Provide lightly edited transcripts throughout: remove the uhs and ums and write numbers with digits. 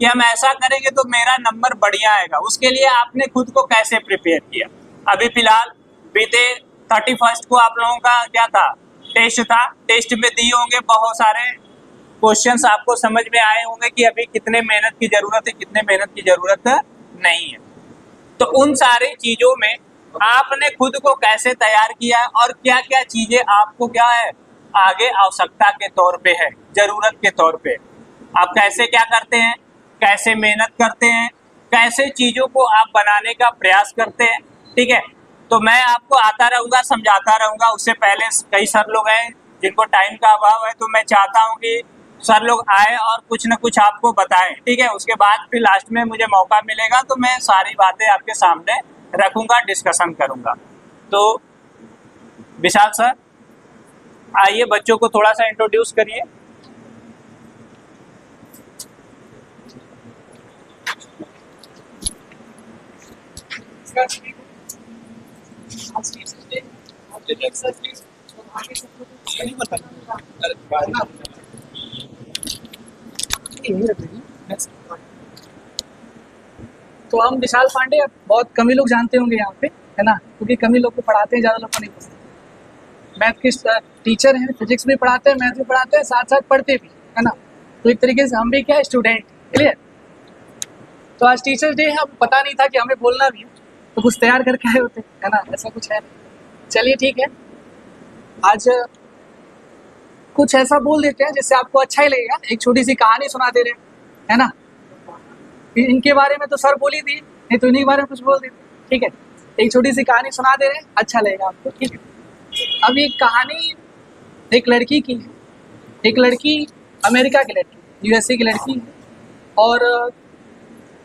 कि हम ऐसा करेंगे तो मेरा नंबर बढ़िया आएगा। उसके लिए आपने खुद को कैसे प्रिपेयर किया? अभी फिलहाल बीते 31 को आप लोगों का क्या था, टेस्ट था। टेस्ट में दिए होंगे बहुत सारे क्वेश्चंस, आपको समझ में आए होंगे कि अभी कितने मेहनत की जरूरत है, कितने मेहनत की जरूरत नहीं है। तो उन सारी चीजों में आपने खुद को कैसे तैयार किया और क्या क्या चीजें आपको क्या है आगे आवश्यकता के तौर पे है, जरूरत के तौर पे आप कैसे क्या करते हैं, कैसे मेहनत करते हैं, कैसे चीजों को आप बनाने का प्रयास करते हैं। ठीक है, तो मैं आपको आता रहूंगा, समझाता रहूंगा। उससे पहले कई सर लोग हैं जिनको टाइम का अभाव है, तो मैं चाहता हूँ कि सर लोग आए और कुछ न कुछ आपको बताएं। ठीक है, उसके बाद फिर लास्ट में मुझे मौका मिलेगा तो मैं सारी बातें आपके सामने रखूंगा, डिस्कशन करूंगा। तो विशाल सर आइए, बच्चों को थोड़ा सा इंट्रोड्यूस करिए। तो हम विशाल पांडे, बहुत कम ही लोग जानते होंगे यहाँ पे, है ना, क्योंकि कम ही लोग को पढ़ाते हैं, ज़्यादा लोग को नहीं पढ़ाते। मैथ के टीचर हैं, फिजिक्स भी पढ़ाते हैं, मैथ भी पढ़ाते हैं, साथ साथ पढ़ते भी, है ना। तो एक तरीके से हम भी क्या स्टूडेंट, क्लियर। तो आज टीचर्स डे है, हम पता नहीं था कि हमें बोलना भी है, तो कुछ तैयार करके आए होते, है ना, ऐसा कुछ है। चलिए ठीक है, आज कुछ ऐसा बोल देते हैं जिससे आपको अच्छा ही लगेगा। एक छोटी सी कहानी सुना दे रहे हैं, है ना। इनके बारे में तो सर बोल ही दिए, नहीं तो इन्हीं के बारे में कुछ बोल देते। ठीक है, एक छोटी सी कहानी सुना दे रहे हैं, अच्छा लगेगा आपको। ठीक है, अब ये कहानी एक लड़की की है। एक लड़की अमेरिका की लड़की, यूएसए की लड़की है, और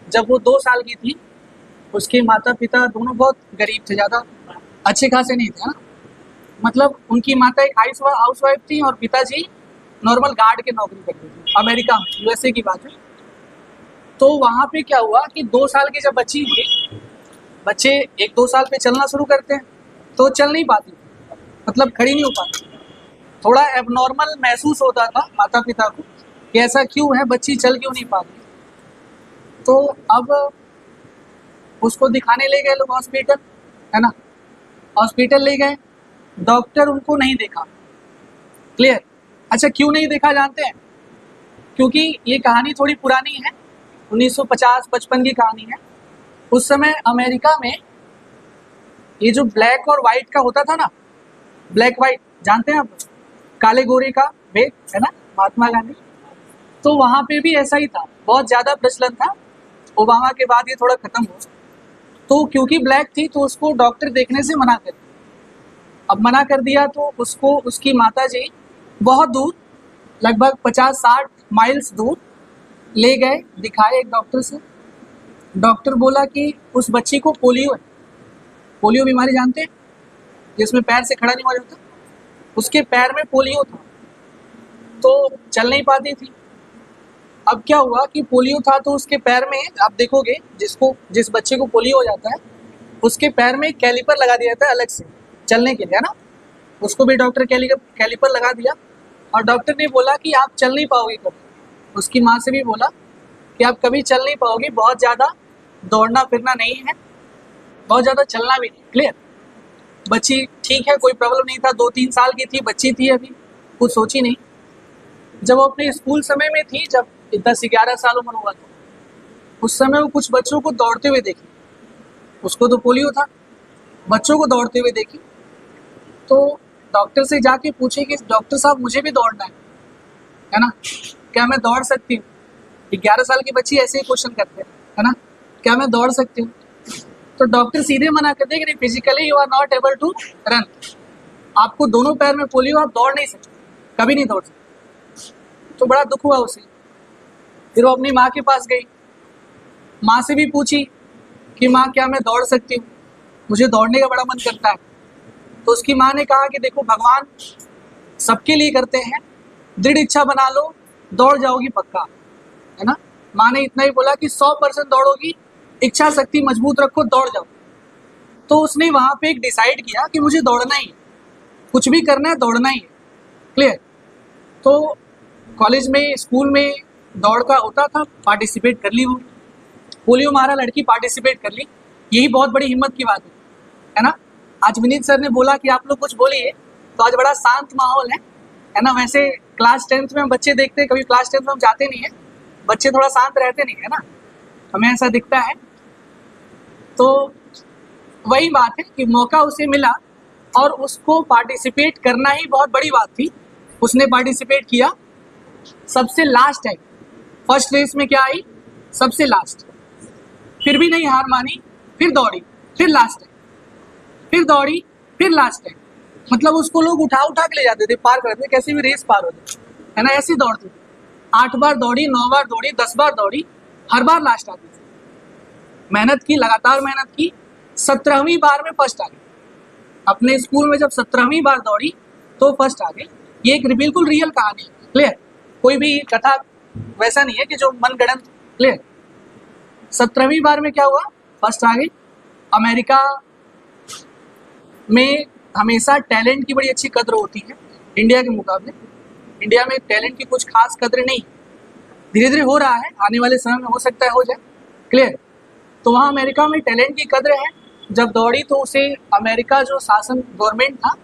जब वो 2 साल की थी, उसके माता पिता दोनों बहुत गरीब थे, ज़्यादा अच्छे खासे नहीं थे, है ना। मतलब उनकी माता एक हाउस वाइफ थी और पिताजी नॉर्मल गार्ड के नौकरी करते थे, अमेरिका में, यूएसए की बात है। तो वहाँ पे क्या हुआ कि 2 साल की जब बच्ची हुई, बच्चे 1-2 साल पे चलना शुरू करते हैं, तो चल नहीं पाती, मतलब खड़ी नहीं हो पाती। थोड़ा एबनॉर्मल महसूस होता था माता पिता को कि ऐसा क्यों है, बच्ची चल क्यों नहीं पाती। तो अब उसको दिखाने ले गए लोग हॉस्पिटल, है ना। हॉस्पिटल ले गए, डॉक्टर उनको नहीं देखा, क्लियर। अच्छा, क्यों नहीं देखा जानते हैं? क्योंकि ये कहानी थोड़ी पुरानी है, 1950-55 की कहानी है। उस समय अमेरिका में ये जो ब्लैक और वाइट का होता था ना, ब्लैक वाइट जानते हैं आप, काले गोरे का भेद, है ना, महात्मा गांधी। तो वहाँ पे भी ऐसा ही था, बहुत ज़्यादा प्रचलन था। ओबामा के बाद ये थोड़ा खत्म हुआ। तो क्योंकि ब्लैक थी तो उसको डॉक्टर देखने से मना कर दिया। अब मना कर दिया तो उसको उसकी माताजी बहुत दूर, लगभग 50-60 माइल्स दूर ले गए, दिखाए एक डॉक्टर से। डॉक्टर बोला कि उस बच्ची को पोलियो है। पोलियो बीमारी जानते हैं, जिसमें पैर से खड़ा नहीं हुआ जाता, उसके पैर में पोलियो था, तो चल नहीं पाती थी। अब क्या हुआ कि पोलियो था तो उसके पैर में, आप देखोगे जिस बच्चे को पोलियो हो जाता है, उसके पैर में कैलिपर लगा दिया जाता है अलग से चलने के लिए, है ना। उसको भी डॉक्टर कैलिपर लगा दिया, और डॉक्टर ने बोला कि आप चल नहीं पाओगे कभी। उसकी माँ से भी बोला कि आप कभी चल नहीं पाओगे, बहुत ज़्यादा दौड़ना फिरना नहीं है, बहुत ज़्यादा चलना भी नहीं, क्लियर। बच्ची ठीक है, कोई प्रॉब्लम नहीं था, 2-3 साल की थी, बच्ची थी, अभी कुछ सोची नहीं। जब वो अपने स्कूल समय में थी, जब 10-11 साल उम्र हुआ था, उस समय वो कुछ बच्चों को दौड़ते हुए देखी। उसको तो पोलियो था, बच्चों को दौड़ते हुए देखी, तो डॉक्टर से जाके पूछे कि डॉक्टर साहब मुझे भी दौड़ना है ना, क्या मैं दौड़ सकती हूँ? 11 साल की बच्ची ऐसे ही क्वेश्चन करते हैं, है ना, क्या मैं दौड़ सकती हूँ? तो डॉक्टर सीधे मना करते हैं कि नहीं, physically you are not able to run. आपको दोनों पैर में पोलियो, आप दौड़ नहीं सकते, कभी नहीं दौड़ सकते। तो बड़ा दुख हुआ उसे। फिर वो अपनी माँ के पास गई, माँ से भी पूछी कि माँ क्या मैं दौड़ सकती हूँ, मुझे दौड़ने का बड़ा मन करता है। तो उसकी माँ ने कहा कि देखो, भगवान सबके लिए करते हैं, दृढ़ इच्छा बना लो, दौड़ जाओगी पक्का, है ना। माँ ने इतना ही बोला कि 100% दौड़ोगी, इच्छा शक्ति मजबूत रखो, दौड़ जाओ। तो उसने वहाँ पे एक डिसाइड किया कि मुझे दौड़ना ही है, कुछ भी करना है, दौड़ना ही है, क्लियर। तो कॉलेज में, स्कूल में दौड़ का होता था, पार्टिसिपेट कर ली वो। पोलियो मारा लड़की, पार्टिसिपेट कर ली, यही बहुत बड़ी हिम्मत की बात है ना। आज विनीत सर ने बोला कि आप लोग कुछ बोलिए, तो आज बड़ा शांत माहौल है ना। वैसे क्लास 10th में हम बच्चे देखते हैं, कभी क्लास 10th में हम जाते नहीं है, बच्चे थोड़ा शांत रहते नहीं है ना, हमें ऐसा दिखता है। तो वही बात है कि मौका उसे मिला और उसको पार्टिसिपेट करना ही बहुत बड़ी बात थी। उसने पार्टिसिपेट किया, सबसे लास्ट आई, फर्स्ट रेस में क्या आई, सबसे लास्ट। फिर भी नहीं हार मानी, फिर दौड़ी, फिर लास्ट आई, फिर दौड़ी, फिर लास्ट आई। मतलब उसको लोग उठा उठा के ले जाते थे, पार करते थे, कैसे भी रेस पार होते है ना, ऐसे दौड़ते थे। 8 बार दौड़ी, 9 बार दौड़ी, 10 बार दौड़ी, हर बार लास्ट आती थी। मेहनत की, लगातार मेहनत की, 17वीं बार में फर्स्ट आ गई। अपने स्कूल में जब 17वीं बार दौड़ी तो फर्स्ट आ गई। ये एक बिल्कुल रियल कहानी है, क्लियर, कोई भी कथा वैसा नहीं है कि जो मनगढ़ंत, क्लियर। 17वीं बार में क्या हुआ, फर्स्ट आ गई। अमेरिका में हमेशा टैलेंट की बड़ी अच्छी कद्र होती है इंडिया के मुकाबले। इंडिया में टैलेंट की कुछ खास कद्र नहीं, धीरे धीरे हो रहा है, आने वाले समय में हो सकता है हो जाए, क्लियर। तो वहाँ अमेरिका में टैलेंट की कद्र है। जब दौड़ी तो उसे अमेरिका जो शासन गवर्नमेंट था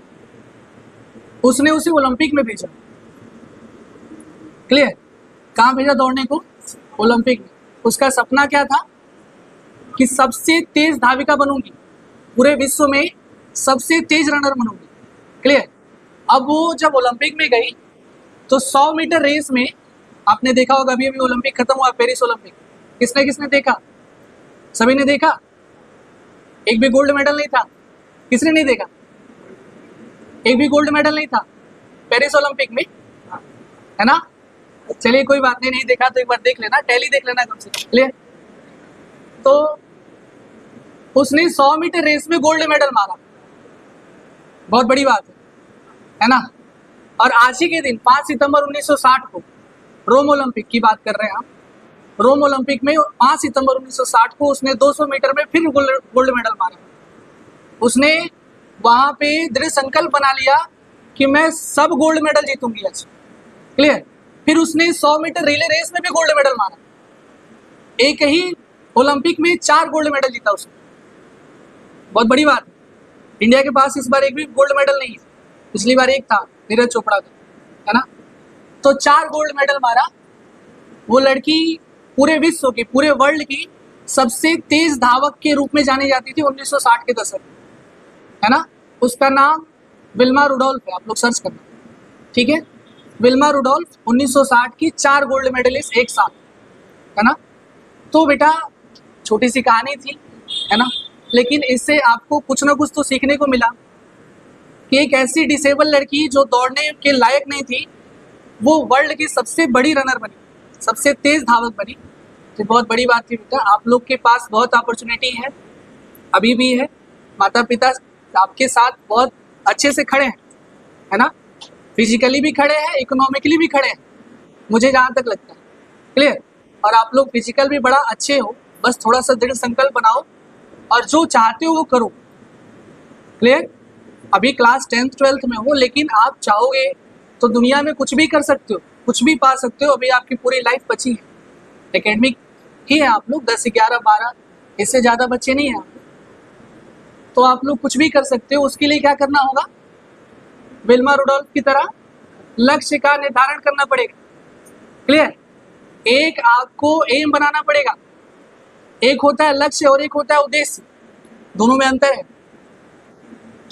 उसने उसे ओलंपिक में भेजा, क्लियर। कहाँ भेजा दौड़ने को, ओलंपिक में। उसका सपना क्या था कि सबसे तेज धाविका बनूंगी, पूरे विश्व में सबसे तेज रनर बनूंगी, क्लियर। अब वो जब ओलंपिक में गई तो 100 मीटर रेस में, आपने देखा होगा अभी अभी ओलंपिक खत्म हुआ, पेरिस ओलंपिक, किसने किसने देखा, सभी ने देखा, एक भी गोल्ड मेडल नहीं था, किसने नहीं देखा, एक भी गोल्ड मेडल नहीं था पेरिस ओलंपिक में, है ना। चलिए कोई बात नहीं, नहीं देखा तो एक बार देख लेना, टैली देख लेना कम से कम, क्लियर। तो उसने 100 मीटर रेस में गोल्ड मेडल मारा, बहुत बड़ी बात है ना। और आज ही के दिन 5 सितंबर 1960 को, रोम ओलंपिक की बात कर रहे हैं हम, रोम ओलंपिक में 5 सितंबर 1960 को उसने 200 मीटर में फिर गोल्ड मेडल मारा। उसने वहाँ पे दृढ़ संकल्प बना लिया कि मैं सब गोल्ड मेडल जीतूंगी आज, क्लियर। फिर उसने 100 मीटर रिले रेस में भी गोल्ड मेडल मारा। एक ही ओलंपिक में 4 गोल्ड मेडल जीता उसने, बहुत बड़ी बात है। इंडिया के पास इस बार एक भी गोल्ड मेडल नहीं है, पिछली बार एक था नीरज चोपड़ा का, है ना। तो 4 गोल्ड मेडल मारा। वो लड़की पूरे विश्व की, पूरे वर्ल्ड की सबसे तेज धावक के रूप में जानी जाती थी 1960 के दशक में, है ना। उसका नाम विल्मा रुडोल्फ है, आप लोग सर्च करना, ठीक है। विल्मा रुडोल्फ 1960 की 4 गोल्ड मेडलिस्ट एक साथ, है ना। तो बेटा छोटी सी कहानी थी, है ना, लेकिन इससे आपको कुछ ना कुछ तो सीखने को मिला कि एक ऐसी डिसेबल लड़की जो दौड़ने के लायक नहीं थी, वो वर्ल्ड की सबसे बड़ी रनर बनी, सबसे तेज धावक बनी। तो बहुत बड़ी बात थी बेटा। आप लोग के पास बहुत अपॉर्चुनिटी है, अभी भी है। माता पिता आपके साथ बहुत अच्छे से खड़े हैं, है ना, फिजिकली भी खड़े हैं, इकोनॉमिकली भी खड़े हैं, मुझे जहाँ तक लगता है, क्लियर। और आप लोग फिजिकल भी बड़ा अच्छे हो, बस थोड़ा सा दृढ़ संकल्प बनाओ और जो चाहते हो वो करो, क्लियर। अभी क्लास 10th 12th में हो, लेकिन आप चाहोगे तो दुनिया में कुछ भी कर सकते हो, कुछ भी पा सकते हो। अभी आपकी पूरी लाइफ बची है, एकेडमिक ही है आप लोग, 10 11 12, इससे ज़्यादा बच्चे नहीं हैं आप लोग। तो आप लोग कुछ भी कर सकते हो। उसके लिए क्या करना होगा, विल्मा रुडोल्फ की तरह लक्ष्य का निर्धारण करना पड़ेगा, क्लियर। एक आपको एम बनाना पड़ेगा, एक होता है लक्ष्य और एक होता है उद्देश्य, दोनों में अंतर है।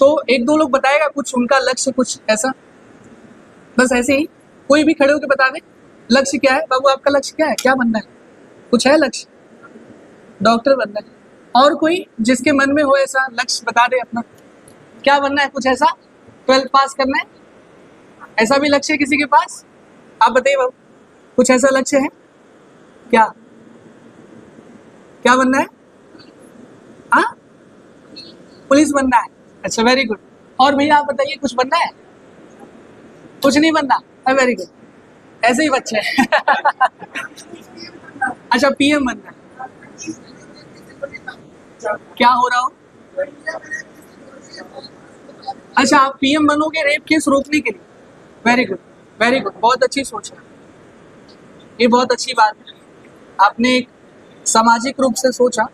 तो एक दो लोग बताएगा कुछ उनका लक्ष्य, कुछ ऐसा, बस ऐसे ही कोई भी खड़े होकर बता दे लक्ष्य क्या है। बाबू आपका लक्ष्य क्या है, क्या बनना है, कुछ है लक्ष्य, डॉक्टर बनना है। और कोई जिसके मन में हो ऐसा लक्ष्य बता दे अपना, क्या बनना है, कुछ ऐसा, 12th पास करना है, ऐसा भी लक्ष्य है किसी के पास, आप बताइए बाबू, कुछ ऐसा लक्ष्य है क्या, क्या बनना है, हाँ, पुलिस बनना है, अच्छा वेरी गुड। और भैया आप बताइए कुछ बनना है, कुछ नहीं बनना, वेरी गुड, ऐसे ही बच्चे हैं। अच्छा पीएम बनना है, क्या हो रहा हो, अच्छा आप पीएम बनोगे रेप केस रोकने के लिए, वेरी गुड वेरी गुड, बहुत अच्छी सोच है। ये बहुत अच्छी बात है, आपने एक सामाजिक रूप से सोचा।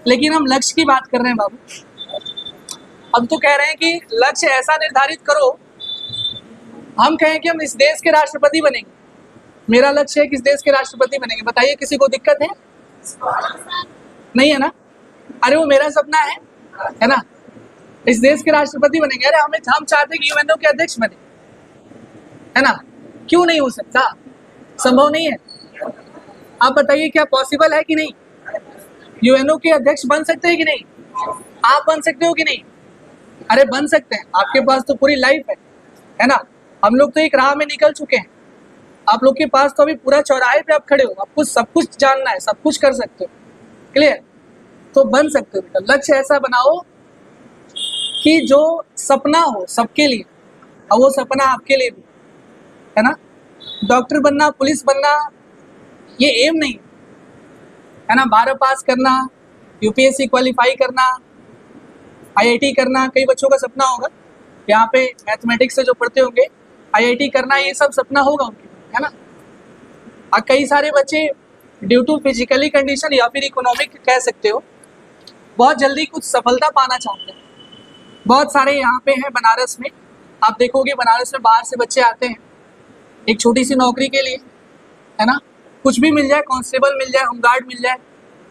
लेकिन हम लक्ष्य की बात कर रहे हैं बाबू। हम तो कह रहे हैं कि लक्ष्य ऐसा निर्धारित करो, हम कहें कि हम इस देश के राष्ट्रपति बनेंगे। मेरा लक्ष्य है कि इस देश के राष्ट्रपति बनेंगे। बताइए किसी को दिक्कत है? नहीं है ना? अरे वो मेरा सपना है ना, इस देश के राष्ट्रपति बनेंगे। अरे हम चाहते हैं कि यूएनओ के अध्यक्ष बने, है ना? क्यों नहीं हो सकता? संभव नहीं है? आप बताइए क्या पॉसिबल है कि नहीं? यूएनओ के अध्यक्ष बन सकते हैं कि नहीं? आप बन सकते हो कि नहीं? अरे बन सकते हैं, आपके पास तो पूरी लाइफ है ना? हम लोग तो एक राह में निकल चुके हैं, आप लोग के पास तो अभी पूरा चौराहे पे आप खड़े हो, आपको सब कुछ जानना है, सब कुछ कर सकते हो। क्लियर? तो बन सकते हो बेटा। लक्ष्य ऐसा बनाओ कि जो सपना हो सबके लिए, और वो सपना आपके लिए भी, है ना? डॉक्टर बनना, पुलिस बनना ये एम नहीं है ना? 12 पास करना, यूपीएससी क्वालिफाई करना, आईआईटी करना, कई बच्चों का सपना होगा यहाँ पे मैथमेटिक्स से जो पढ़ते होंगे, आईआईटी करना, ये सब सपना होगा उनके, है ना? और कई सारे बच्चे ड्यू टू फिजिकली कंडीशन या फिर इकोनॉमिक कह सकते हो, बहुत जल्दी कुछ सफलता पाना चाहते हैं। बहुत सारे यहाँ पे हैं बनारस में, आप देखोगे बनारस में बाहर से बच्चे आते हैं एक छोटी सी नौकरी के लिए, है ना? कुछ भी मिल जाए, कांस्टेबल मिल जाए, होमगार्ड मिल जाए,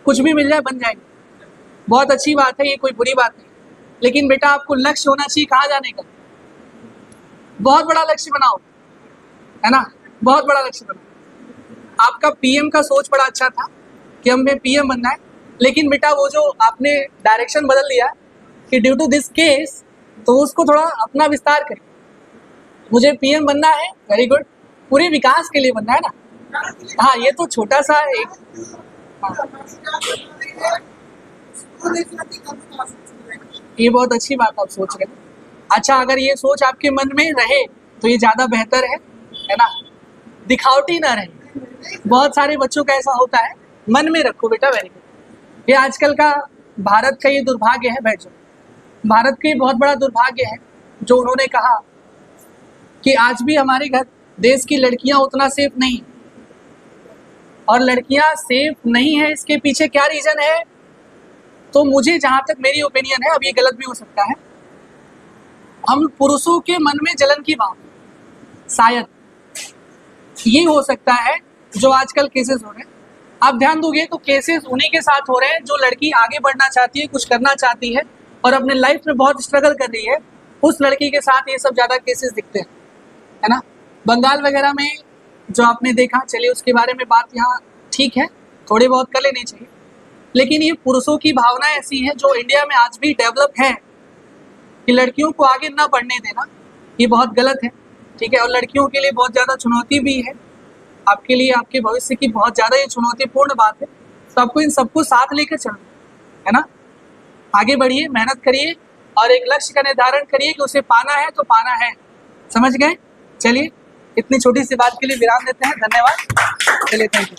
कुछ भी मिल जाए, बन जाएंगे। बहुत अच्छी बात है, ये कोई बुरी बात नहीं। लेकिन बेटा आपको लक्ष्य होना चाहिए कहाँ जाने का। बहुत बड़ा लक्ष्य बनाओ, है ना? बहुत बड़ा लक्ष्य बनाओ। आपका पीएम का सोच बड़ा अच्छा था कि हमें पीएम बनना है, लेकिन बेटा वो जो आपने डायरेक्शन बदल दिया कि ड्यू टू दिस केस, तो उसको थोड़ा अपना विस्तार करिए। मुझे पीएम बनना है, वेरी गुड, पूरे विकास के लिए बनना है ना? हाँ, ये तो छोटा सा एक, हाँ। ये बहुत अच्छी बात आप सोच रहे हैं। अच्छा, अगर ये सोच आपके मन में रहे तो ये ज़्यादा बेहतर है ना? दिखावटी ना रहे। बहुत सारे बच्चों का ऐसा होता है, मन में रखो बेटा, वेरी गुड। ये आजकल का भारत का ये दुर्भाग्य है, बैठ जाओ। भारत के बहुत बड़ा दुर्भाग्य है जो उन्होंने कहा कि आज भी हमारे घर देश की लड़कियां उतना सेफ नहीं, और लड़कियां सेफ नहीं है, इसके पीछे क्या रीज़न है? तो मुझे जहाँ तक मेरी ओपिनियन है, अब ये गलत भी हो सकता है, हम पुरुषों के मन में जलन की भाव, शायद ये हो सकता है जो आजकल केसेस हो रहे हैं। आप ध्यान दोगे तो केसेस उन्हीं के साथ हो रहे हैं जो लड़की आगे बढ़ना चाहती है, कुछ करना चाहती है और अपने लाइफ में बहुत स्ट्रगल कर रही है, उस लड़की के साथ ये सब ज़्यादा केसेस दिखते हैं, है ना? बंगाल वगैरह में जो आपने देखा, चलिए उसके बारे में बात यहाँ ठीक है, थोड़े बहुत कर लेनी चाहिए। लेकिन ये पुरुषों की भावना ऐसी है जो इंडिया में आज भी डेवलप है कि लड़कियों को आगे ना बढ़ने देना, ये बहुत गलत है, ठीक है? और लड़कियों के लिए बहुत ज़्यादा चुनौती भी है, आपके लिए, आपके भविष्य की बहुत ज़्यादा ये चुनौतीपूर्ण बात है। तो आपको इन सबको साथ लेकर चलना है ना? आगे बढ़िए, मेहनत करिए और एक लक्ष्य का निर्धारण करिए कि उसे पाना है तो पाना है। समझ गए? चलिए, इतनी छोटी सी बात के लिए विराम देते हैं। धन्यवाद। चलिए, थैंक यू।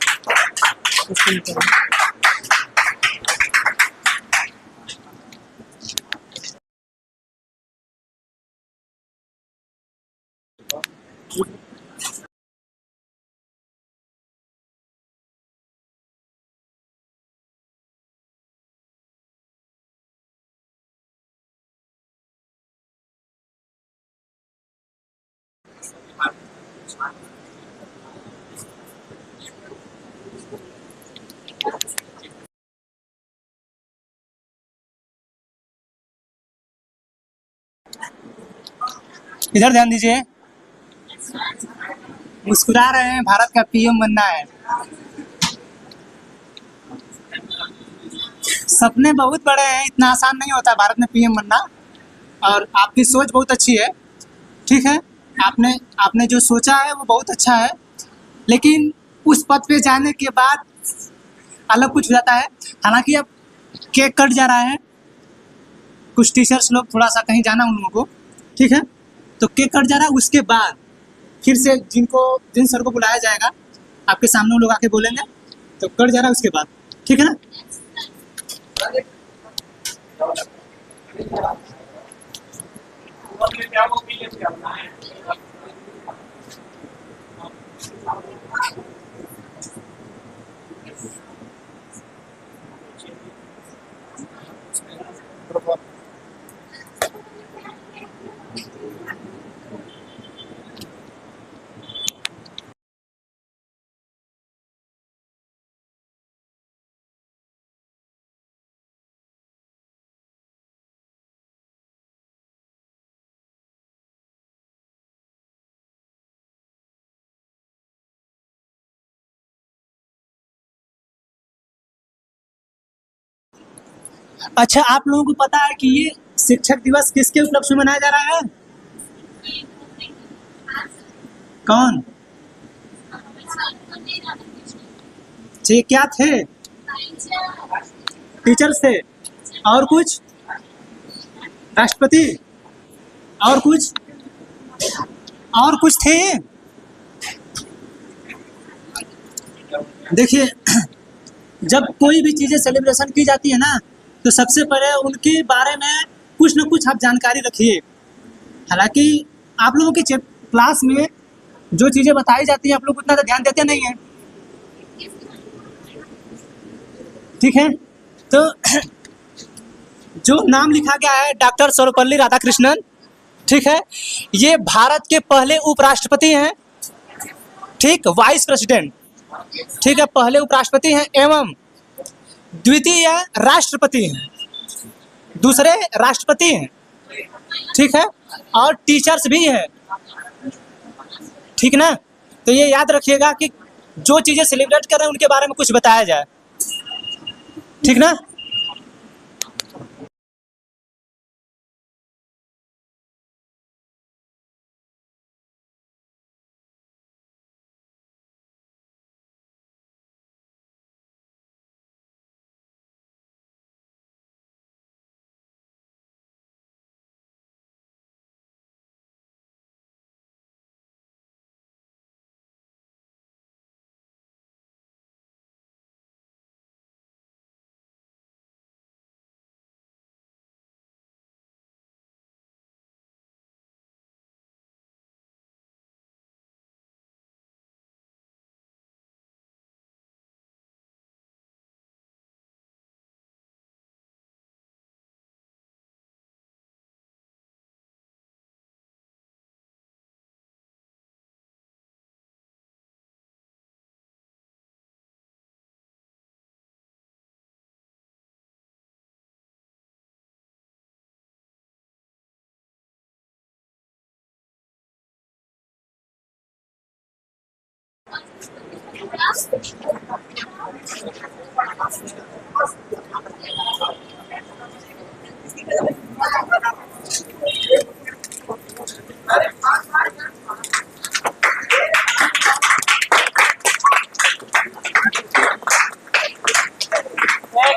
इधर ध्यान दीजिए। मुस्कुरा रहे हैं, भारत का पीएम बनना है। सपने बहुत बड़े हैं, इतना आसान नहीं होता भारत में पीएम बनना। और आपकी सोच बहुत अच्छी है, ठीक है, आपने जो सोचा है वो बहुत अच्छा है, लेकिन उस पद पे जाने के बाद अलग कुछ हो जाता है। हालांकि अब केक कट जा रहा है, कुछ टीचर्स लोग थोड़ा सा कहीं जाना उन लोगों को, ठीक है, तो केक कट जा रहा है। उसके बाद फिर से जिन सर को बुलाया जाएगा आपके सामने वो लोग आके बोलेंगे, तो कट जा रहा है उसके बाद, ठीक है ना? अच्छा, आप लोगों को पता है कि ये शिक्षक दिवस किसके उपलक्ष्य में मनाया जा रहा है? कौन? ये क्या थे? टीचर्स थे। और कुछ? राष्ट्रपति? और कुछ? और कुछ थे? देखिए, जब कोई भी चीज़ें सेलिब्रेशन की जाती है ना, तो सबसे पहले उनके बारे में कुछ न कुछ आप जानकारी रखिए। हालांकि आप लोगों की क्लास में जो चीज़ें बताई जाती हैं आप लोग उतना तो ध्यान देते नहीं हैं, ठीक है? तो जो नाम लिखा गया है डॉक्टर सर्वपल्ली राधाकृष्णन, ठीक है, ये भारत के पहले उपराष्ट्रपति हैं, ठीक, वाइस प्रेसिडेंट, ठीक है, पहले उपराष्ट्रपति हैं एवं द्वितीय राष्ट्रपति हैं, दूसरे राष्ट्रपति हैं, ठीक है, और टीचर्स भी हैं, ठीक ना? तो ये याद रखिएगा कि जो चीज़ें सेलिब्रेट कर रहे हैं उनके बारे में कुछ बताया जाए, ठीक ना?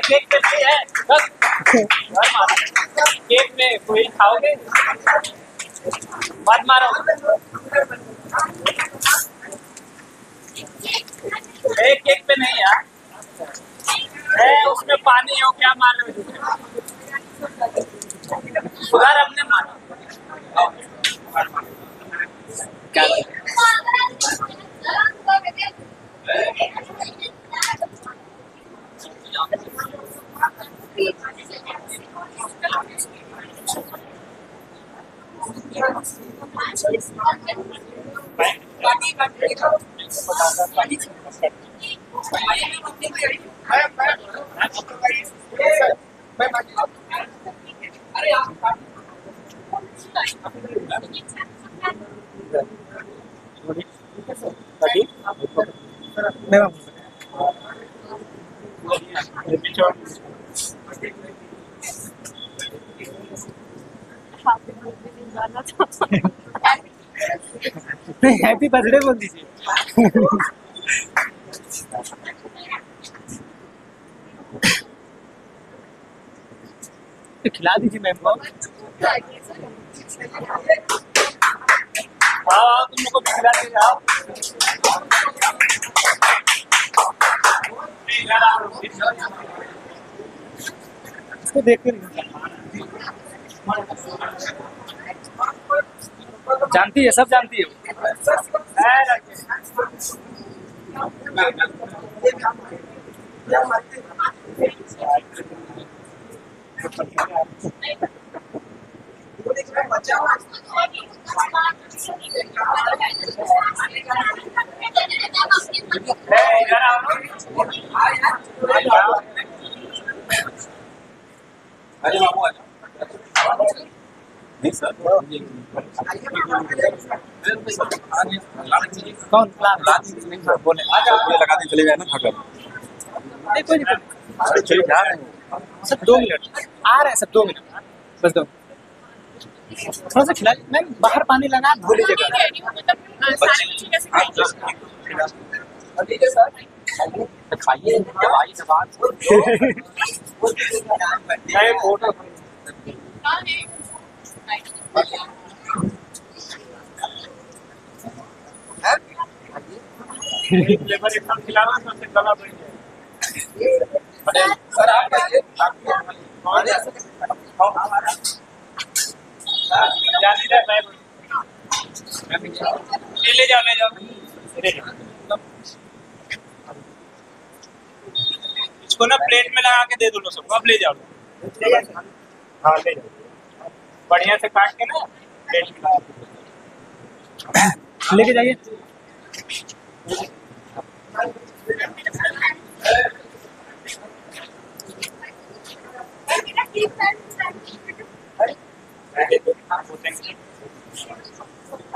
केक पे नहीं है, बस केक में कोई खाओगे? मत मारो। केक पे नहीं यार, उसमें पानी हो, क्या मार रहे हो? उधर अपने मारो। क्या हैप्पी बर्थडे बोल दीजिए। तो खिला दीजिए मैम को। हाँ, तुम लोग को खिला दीजिए। इसको देखते जानती है, सब जानती है। इधर आओ। अरे बाबू आ जाओ। नहीं सर कौन नहीं सर बोले लगा के चले गए ना खाकर नहीं, कोई नहीं, चले जा रहे हैं सब 2 मिनट आ रहे हैं, सब 2 मिनट बस 2 थोड़ा सा खिला मैम, बाहर पानी लगा धो लीजिएगा। खाइए भाई से बात फोटो लेबर एकदम खिलाना तो उससे गला बढ़ जाए। सर आप जाने दे मैं ले जाओ ले जाओ। इसको ना प्लेट में लगा के दे दो सबको। अब ले जाओ। हाँ ले जाओ, बढ़िया से काट के ना प्लेट में लगा दो। लेके जाइए।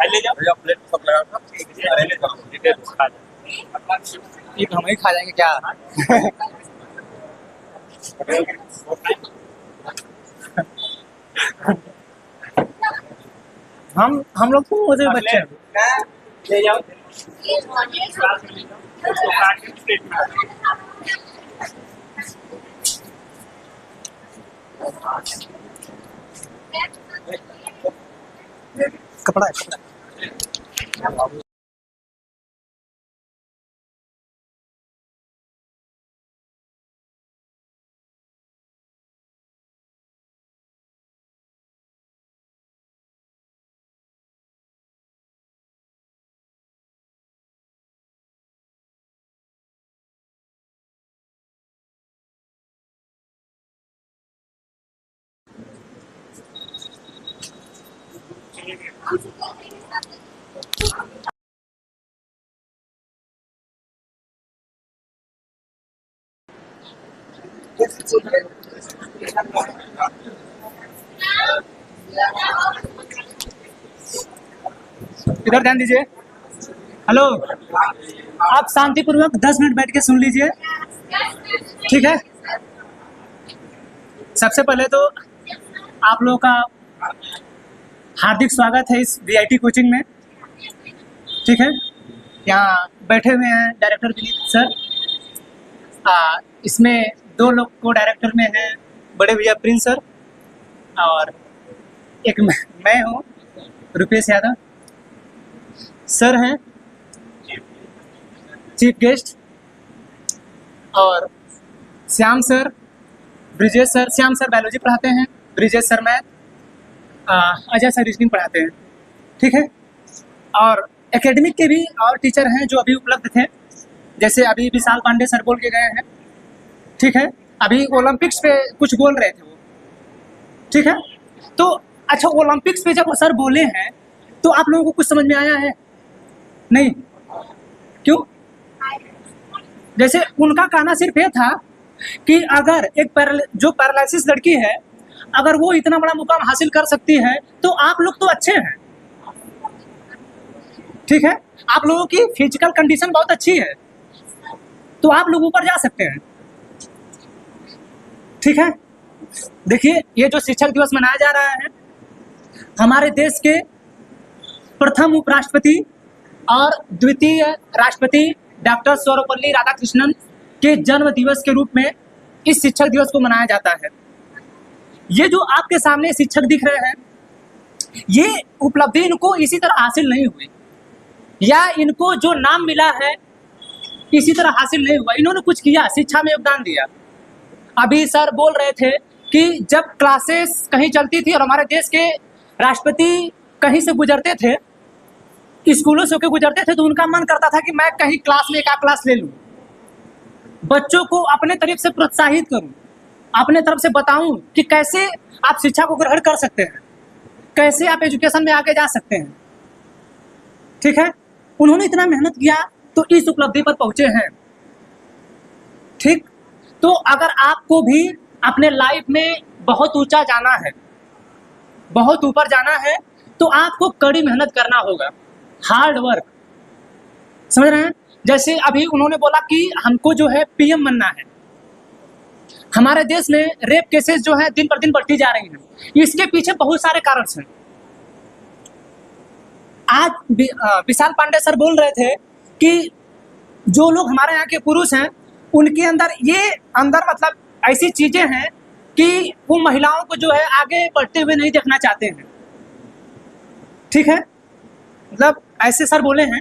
ले जाओ भैया प्लेट सब लगा अरे ले जाओ दे दो खा जाओ। ये तो हम ही खा जाएंगे क्या? हम लोग तो मुझे बच्चे हैं। ले जाओ ग्लास में ले जाओ, उसको काट के प्लेट में डालो। कपड़ा है, कपड़ा है। इधर ध्यान दीजिए। हेलो, आप शांतिपूर्वक 10 मिनट बैठ के सुन लीजिए, ठीक है? सबसे पहले तो आप लोगों का हार्दिक स्वागत है इस वीआईटी कोचिंग में, ठीक है? यहाँ बैठे हुए हैं डायरेक्टर विनीत सर। इसमें 2 लोग को डायरेक्टर में हैं, बड़े भैया प्रिंस सर और एक मैं हूँ रुपेश यादव। सर हैं चीफ गेस्ट, और Shyam sir, Brijesh sir. Shyam sir biology पढ़ाते हैं, Brijesh sir math, Ajay sir reasoning पढ़ाते हैं, ठीक है? और एकेडमिक के भी और टीचर हैं जो अभी उपलब्ध थे, जैसे अभी विशाल पांडे सर बोल के गए हैं, ठीक है? अभी ओलंपिक्स पे कुछ बोल रहे थे वो, ठीक है? तो अच्छा, ओलंपिक्स पे जब वो सर बोले हैं तो आप लोगों को कुछ समझ में आया है? नहीं, क्यों? जैसे उनका कहना सिर्फ ये था कि अगर एक जो पैरालिसिस लड़की है, अगर वो इतना बड़ा मुकाम हासिल कर सकती है तो आप लोग तो अच्छे हैं, ठीक है? आप लोगों की फिजिकल कंडीशन बहुत अच्छी है, तो आप लोग ऊपर जा सकते हैं, ठीक है? देखिए, ये जो शिक्षक दिवस मनाया जा रहा है, हमारे देश के प्रथम उपराष्ट्रपति और द्वितीय राष्ट्रपति डॉक्टर सर्वपल्ली राधाकृष्णन के जन्म दिवस के रूप में इस शिक्षक दिवस को मनाया जाता है। ये जो आपके सामने शिक्षक दिख रहे हैं, ये उपलब्धि इनको इसी तरह हासिल नहीं हुई, या इनको जो नाम मिला है इसी तरह हासिल नहीं हुआ। इन्होंने कुछ किया, शिक्षा में योगदान दिया। अभी सर बोल रहे थे कि जब क्लासेस कहीं चलती थी और हमारे देश के राष्ट्रपति कहीं से गुजरते थे, स्कूलों से होकर गुजरते थे, तो उनका मन करता था कि मैं कहीं क्लास में एक क्लास ले लूं, बच्चों को अपने तरफ से प्रोत्साहित करूं, अपने तरफ से बताऊं कि कैसे आप शिक्षा को ग्रहण कर सकते हैं, कैसे आप एजुकेशन में आगे जा सकते हैं। ठीक है, उन्होंने इतना मेहनत किया तो इस उपलब्धि पर पहुंचे हैं। ठीक, तो अगर आपको भी अपने लाइफ में बहुत ऊंचा जाना है, बहुत ऊपर जाना है, तो आपको कड़ी मेहनत करना होगा, हार्ड वर्क। समझ रहे हैं? जैसे अभी उन्होंने बोला कि हमको जो है पीएम बनना है। हमारे देश में रेप केसेस जो है दिन पर दिन बढ़ती जा रही हैं। इसके पीछे बहुत सारे कारण हैं। आज विशाल पांडे सर बोल रहे थे कि जो लोग हमारे यहाँ के पुरुष हैं उनके अंदर मतलब ऐसी चीजें हैं कि वो महिलाओं को जो है आगे बढ़ते हुए नहीं देखना चाहते हैं। ठीक है, मतलब ऐसे सर बोले हैं।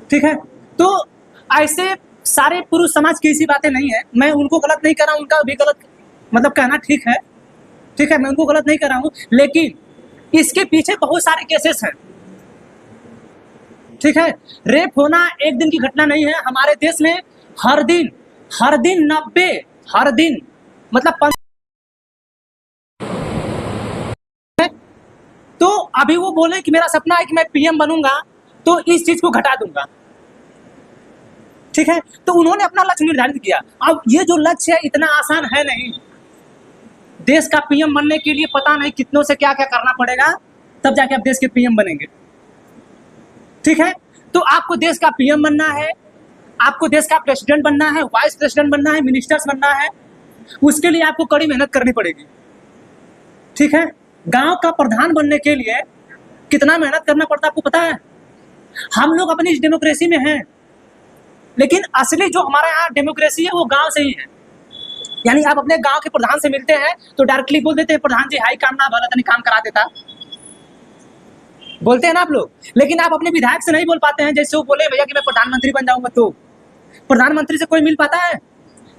ठीक है, तो ऐसे सारे पुरुष समाज की ऐसी बातें नहीं है। मैं उनको गलत नहीं कर रहा हूँ, उनका भी गलत मतलब कहना ठीक है। ठीक है, मैं उनको गलत नहीं कर रहा हूँ, लेकिन इसके पीछे बहुत सारे केसेस हैं। ठीक है, रेप होना एक दिन की घटना नहीं है। हमारे देश में हर दिन 90 हर दिन मतलब तो अभी वो बोले कि मेरा सपना है कि मैं पीएम बनूंगा तो इस चीज को घटा दूंगा। ठीक है, तो उन्होंने अपना लक्ष्य निर्धारित किया। अब ये जो लक्ष्य है इतना आसान है नहीं। देश का पीएम बनने के लिए पता नहीं कितनों से क्या क्या करना पड़ेगा, तब जाके आप देश के पीएम बनेंगे। ठीक है, तो आपको देश का पीएम बनना है, आपको देश का प्रेसिडेंट बनना है, वाइस प्रेसिडेंट बनना है, मिनिस्टर्स बनना है। उसके लिए आपको कड़ी मेहनत करनी पड़ेगी। ठीक है, गांव का प्रधान बनने के लिए कितना मेहनत करना पड़ता है आपको पता है? हम लोग अपनी इस डेमोक्रेसी में हैं, लेकिन असली जो हमारे यहाँ डेमोक्रेसी है वो गांव से ही है। यानी आप अपने गांव के प्रधान से मिलते हैं तो डायरेक्टली बोल देते हैं प्रधान जी हाई काम ना भला तनी काम करा देता, बोलते हैं ना आप लोग। लेकिन आप अपने विधायक से नहीं बोल पाते हैं। जैसे वो बोले भैया कि मैं प्रधानमंत्री बन जाऊंगा, तो प्रधानमंत्री से कोई मिल पाता है?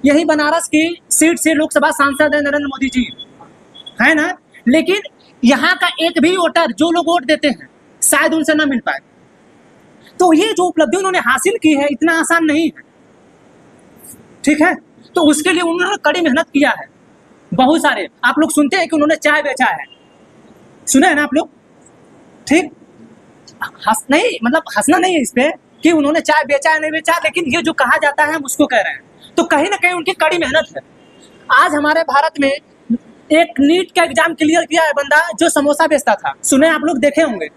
यही बनारस की सीट से लोकसभा सांसद है नरेंद्र मोदी जी, है ना। लेकिन यहाँ का एक भी वोटर जो लोग वोट देते हैं शायद उनसे ना मिल पाए। तो ये जो उपलब्धि उन्होंने हासिल की है इतना आसान नहीं है। ठीक है, तो उसके लिए उन्होंने कड़ी मेहनत किया है। बहुत सारे आप लोग सुनते हैं कि उन्होंने चाय बेचा है, सुने हैं ना आप लोग? ठीक, हंसना नहीं है इस पे कि उन्होंने चाय बेचा है नहीं बेचा, लेकिन ये जो कहा जाता है हम उसको कह रहे हैं। तो कहीं ना कहीं उनकी कड़ी मेहनत है। आज हमारे भारत में एक नीट का एग्जाम क्लियर किया है बंदा जो समोसा बेचता था, सुने आप लोग, देखे होंगे,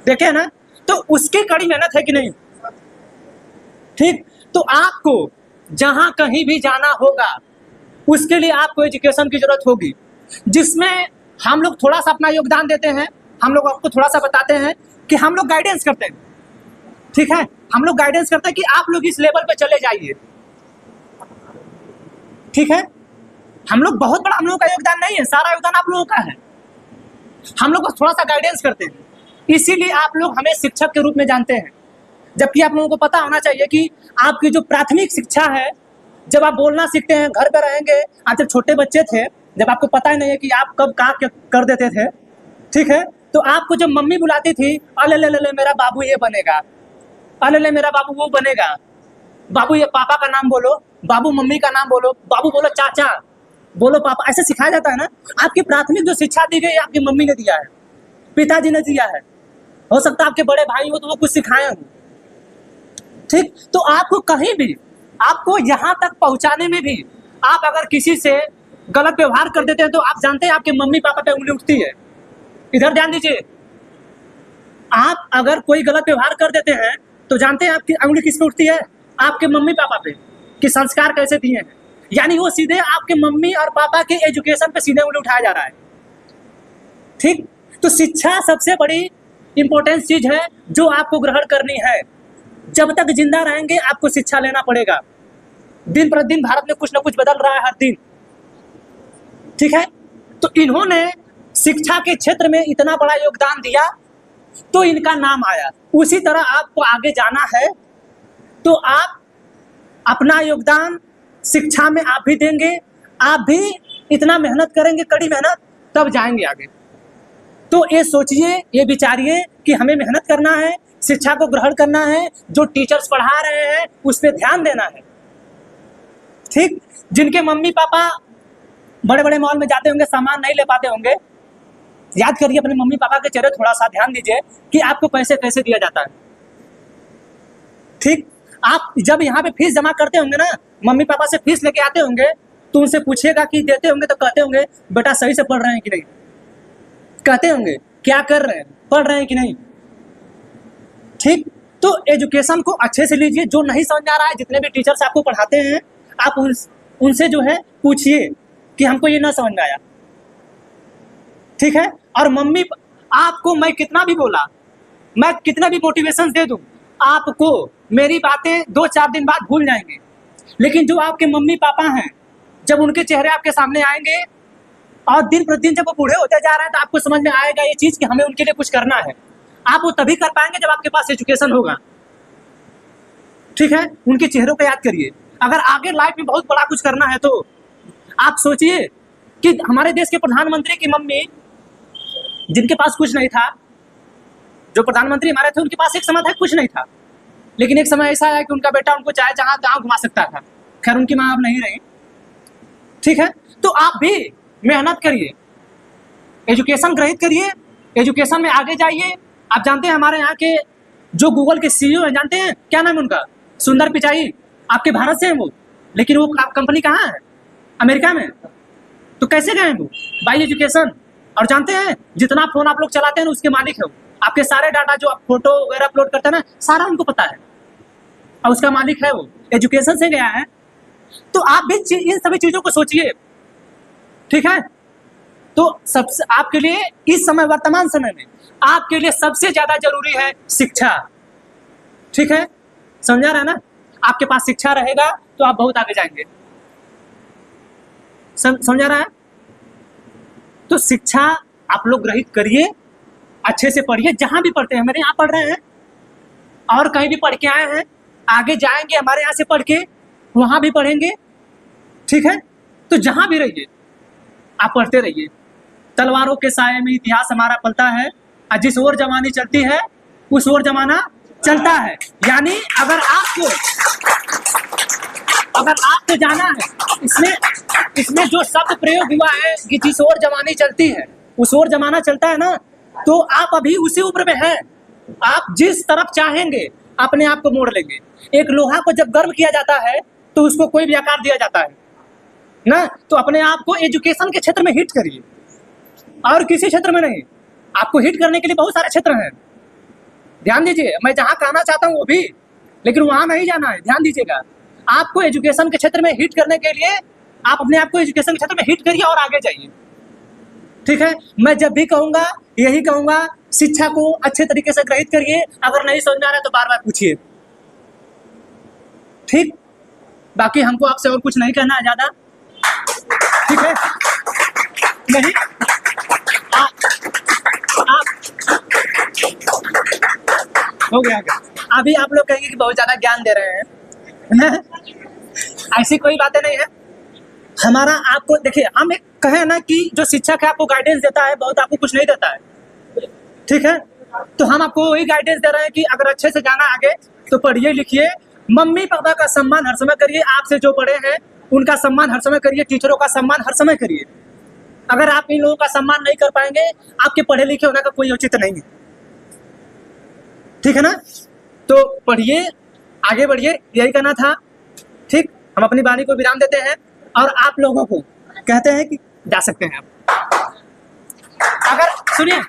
देखे ना। तो उसकी कड़ी मेहनत है कि नहीं? ठीक, तो आपको जहां कहीं भी जाना होगा उसके लिए आपको एजुकेशन की जरूरत होगी, जिसमें हम लोग थोड़ा सा अपना योगदान देते हैं। हम लोग आपको थोड़ा सा बताते हैं कि हम लोग गाइडेंस करते हैं। ठीक है, हम लोग गाइडेंस करते हैं कि आप लोग इस लेवल पे चले जाइए। ठीक है, हम लोग बहुत बड़ा, हम लोगों का योगदान नहीं है, सारा योगदान आप लोगों का है। हम लोग बस थोड़ा सा गाइडेंस करते हैं, इसीलिए आप लोग हमें शिक्षक के रूप में जानते हैं। जबकि आप लोगों को पता होना चाहिए कि आपकी जो प्राथमिक शिक्षा है, जब आप बोलना सीखते हैं, घर पे रहेंगे, आप जब छोटे बच्चे थे, जब आपको पता ही नहीं है कि आप कब कहाँ कर देते थे। ठीक है, तो आपको जब मम्मी बुलाती थी, अले ले ले ले मेरा बाबू ये बनेगा, अले ले मेरा बाबू वो बनेगा, बाबू ये पापा का नाम बोलो, बाबू मम्मी का नाम बोलो, बाबू बोलो चाचा, बोलो पापा, ऐसे सिखाया जाता है ना। आपकी प्राथमिक जो शिक्षा दी गई आपकी मम्मी ने दिया है, पिताजी ने दिया है, हो सकता है आपके बड़े भाई हो तो वो कुछ सिखाए हो। ठीक, तो आपको कहीं भी, आपको यहाँ तक पहुँचाने में भी आप अगर किसी से गलत व्यवहार कर देते हैं तो आप जानते हैं आपके मम्मी पापा पे उंगली उठती है। इधर ध्यान दीजिए, आप अगर कोई गलत व्यवहार कर देते हैं तो जानते हैं आपकी उंगली किस पे उठती है? आपके मम्मी पापा पे, कि संस्कार कैसे दिए हैं। यानी वो सीधे आपके मम्मी और पापा के एजुकेशन पे सीधे उंगली उठाया जा रहा है। ठीक, तो शिक्षा सबसे बड़ी इंपॉर्टेंट चीज है जो आपको ग्रहण करनी है। जब तक जिंदा रहेंगे आपको शिक्षा लेना पड़ेगा। दिन प्रतिदिन भारत में कुछ ना कुछ बदल रहा है हर दिन। ठीक है, तो इन्होंने शिक्षा के क्षेत्र में इतना बड़ा योगदान दिया तो इनका नाम आया। उसी तरह आपको आगे जाना है तो आप अपना योगदान शिक्षा में आप भी देंगे, आप भी इतना मेहनत करेंगे, कड़ी मेहनत, तब जाएंगे आगे। तो ये सोचिए, ये विचारिए कि हमें मेहनत करना है, शिक्षा को ग्रहण करना है, जो टीचर्स पढ़ा रहे हैं उस पर ध्यान देना है। ठीक, जिनके मम्मी पापा बड़े बड़े मॉल में जाते होंगे, सामान नहीं ले पाते होंगे। याद करिए अपने मम्मी पापा के चेहरे, थोड़ा सा ध्यान दीजिए कि आपको पैसे कैसे दिया जाता है। ठीक, आप जब यहाँ पे फीस जमा करते होंगे ना, मम्मी पापा से फीस लेके आते होंगे, तो उनसे पूछिएगा कि देते होंगे तो कहते होंगे बेटा सही से पढ़ रहे हैं कि नहीं, कहते होंगे क्या कर रहे हैं, पढ़ रहे हैं कि नहीं। ठीक, तो एजुकेशन को अच्छे से लीजिए। जो नहीं समझ आ रहा है, जितने भी टीचर्स आपको पढ़ाते हैं, आप उनसे जो है पूछिए कि हमको ये ना समझ में आया। ठीक है, और मम्मी आपको मैं कितना भी बोला, मैं कितना भी मोटिवेशन दे दूं, आपको मेरी बातें 2-4 दिन बाद भूल जाएंगे। लेकिन जो आपके मम्मी पापा हैं, जब उनके चेहरे आपके सामने आएंगे और दिन प्रतिदिन जब वो बूढ़े होते जा रहे हैं, तो आपको समझ में आएगा ये चीज कि हमें उनके लिए कुछ करना है। आप वो तभी कर पाएंगे जब आपके पास एजुकेशन होगा। ठीक है, उनके चेहरों को याद करिए। अगर आगे लाइफ में बहुत बड़ा कुछ करना है, तो आप सोचिए कि हमारे देश के प्रधानमंत्री की मम्मी, जिनके पास कुछ नहीं था, जो प्रधानमंत्री हमारे थे, उनके पास एक समय था कुछ नहीं था, लेकिन एक समय ऐसा है कि उनका बेटा उनको चाहे जहां तहां घुमा सकता था। खैर उनकी माँ अब नहीं रही। ठीक है, तो आप भी मेहनत करिए, एजुकेशन ग्रहित करिए, एजुकेशन में आगे जाइए। आप जानते हैं हमारे यहाँ के जो गूगल के सीईओ हैं, जानते हैं क्या नाम है उनका? सुंदर पिचाई। आपके भारत से हैं वो, लेकिन वो कंपनी कहाँ है? अमेरिका में। तो कैसे गए वो? Bye education. और जानते हैं जितना फोन आप लोग चलाते हैं, उसके मालिक है वो। आपके सारे डाटा जो आप फोटो वगैरह अपलोड करते हैं ना, सारा उनको पता है, और उसका मालिक है वो, एजुकेशन से गया है। तो आप भी इन सभी चीजों को सोचिए। ठीक है, तो सबसे आपके लिए इस समय, वर्तमान समय में आपके लिए सबसे ज्यादा जरूरी है शिक्षा। ठीक है, समझा रहा है ना? आपके पास शिक्षा रहेगा तो आप बहुत आगे जाएंगे। समझा रहा है? तो शिक्षा आप लोग ग्रहित करिए, अच्छे से पढ़िए। जहां भी पढ़ते हैं, मेरे यहाँ पढ़ रहे हैं और कहीं भी पढ़ के आए हैं, आगे जाएंगे हमारे यहाँ से पढ़ के, वहां भी पढ़ेंगे। ठीक है, तो जहां भी रहिए आप पढ़ते रहिए। तलवारों के साए में इतिहास हमारा पलता है, और जिस ओर जवानी चलती है उस ओर जमाना चलता है। यानी अगर आपको जाना है, इसमें जो शब्द प्रयोग हुआ है कि जिस ओर जवानी चलती है उस ओर जमाना चलता है ना, तो आप अभी उसी उम्र में हैं। आप जिस तरफ चाहेंगे अपने आप को मोड़ लेंगे। एक लोहा को जब गर्म किया जाता है तो उसको कोई भी आकार दिया जाता है ना। तो अपने आप को एजुकेशन के क्षेत्र में हिट करिए, और किसी क्षेत्र में नहीं। आपको हिट करने के लिए बहुत सारे क्षेत्र हैं, ध्यान दीजिए। मैं जहां कहना चाहता हूं वो भी, लेकिन वहां नहीं जाना है, ध्यान दीजिएगा। आपको एजुकेशन के क्षेत्र में हिट करने के लिए आप अपने आप को एजुकेशन के क्षेत्र में हिट करिए और आगे जाइए। ठीक है, मैं जब भी कहूंगा यही कहूंगा, शिक्षा को अच्छे तरीके से ग्रहित करिए। अगर नहीं समझ में आ रहा है तो बार बार पूछिए। ठीक, बाकी हमको आपसे और कुछ नहीं कहना है ज्यादा। ठीक है, नहीं हो गया क्या? अभी आप लोग कहेंगे कि बहुत ज्यादा ज्ञान दे रहे हैं। ऐसी कोई बातें नहीं है। हमारा आपको देखिए, हम एक कहे ना कि जो शिक्षक है आपको गाइडेंस देता है, बहुत आपको कुछ नहीं देता है। ठीक है, तो हम आपको वही गाइडेंस दे रहे हैं कि अगर अच्छे से जाना आगे तो पढ़िए लिखिए, मम्मी पापा का सम्मान हर समय करिए, आपसे जो बड़े हैं उनका सम्मान हर समय करिए, टीचरों का सम्मान हर समय करिए। अगर आप इन लोगों का सम्मान नहीं कर पाएंगे, आपके पढ़े लिखे होने का कोई औचित्य नहीं है। ठीक है ना? तो पढ़िए, आगे बढ़िए, यही कहना था। ठीक, हम अपनी वाणी को विराम देते हैं और आप लोगों को कहते हैं कि जा सकते हैं आप। अगर सुनिए,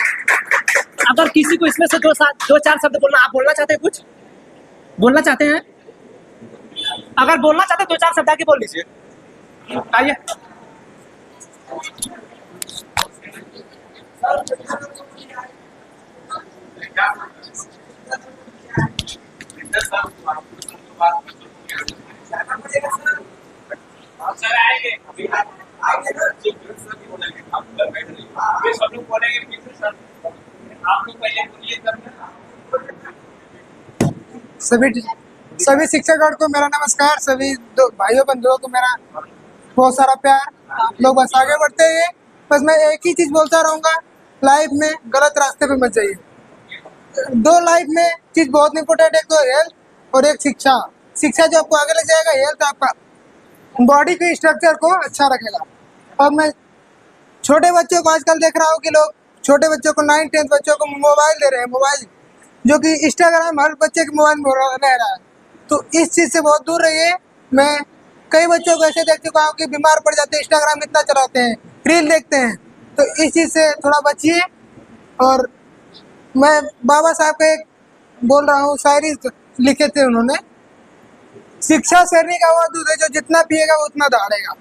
अगर किसी को इसमें से 2-4 शब्द बोलना, आप बोलना चाहते हैं, कुछ बोलना चाहते हैं, अगर बोलना चाहते हैं 2-4 शब्द आके बोल लीजिए। आइए। सर आएंगे, सब लोग बोलेंगे सर आप लोग पहले सभी शिक्षकगण को मेरा नमस्कार। सभी भाइयों बंधुओं को मेरा बहुत सारा प्यार। आप लोग बस आगे बढ़ते हैं। बस मैं एक ही चीज बोलता रहूंगा, लाइफ में गलत रास्ते पे मत जाइए। 2 लाइफ में चीज बहुत इंपॉर्टेंट है, एक तो हेल्थ और एक शिक्षा। शिक्षा जो आपको आगे ले जाएगा, हेल्थ आपका बॉडी के स्ट्रक्चर को अच्छा रखेगा। अब मैं छोटे बच्चों को आजकल देख रहा हूँ कि लोग छोटे बच्चों को 9th-10th बच्चों को मोबाइल दे रहे हैं, मोबाइल जो कि इंस्टाग्राम हर बच्चे के मोबाइल में रह रहा है। तो इस चीज़ से बहुत दूर रहिए। मैं कई बच्चों को ऐसे देख चुका हूँ कि बीमार पड़ जाते हैं, इंस्टाग्राम इतना चलाते हैं, रील देखते हैं, तो इस चीज़ से थोड़ा बचिए। और मैं बाबा साहब का एक बोल रहा हूँ, शायरी लिखे थे उन्होंने, शिक्षा शरीर का वो दूध है जो जितना पिएगा वो उतना दहाड़ेगा।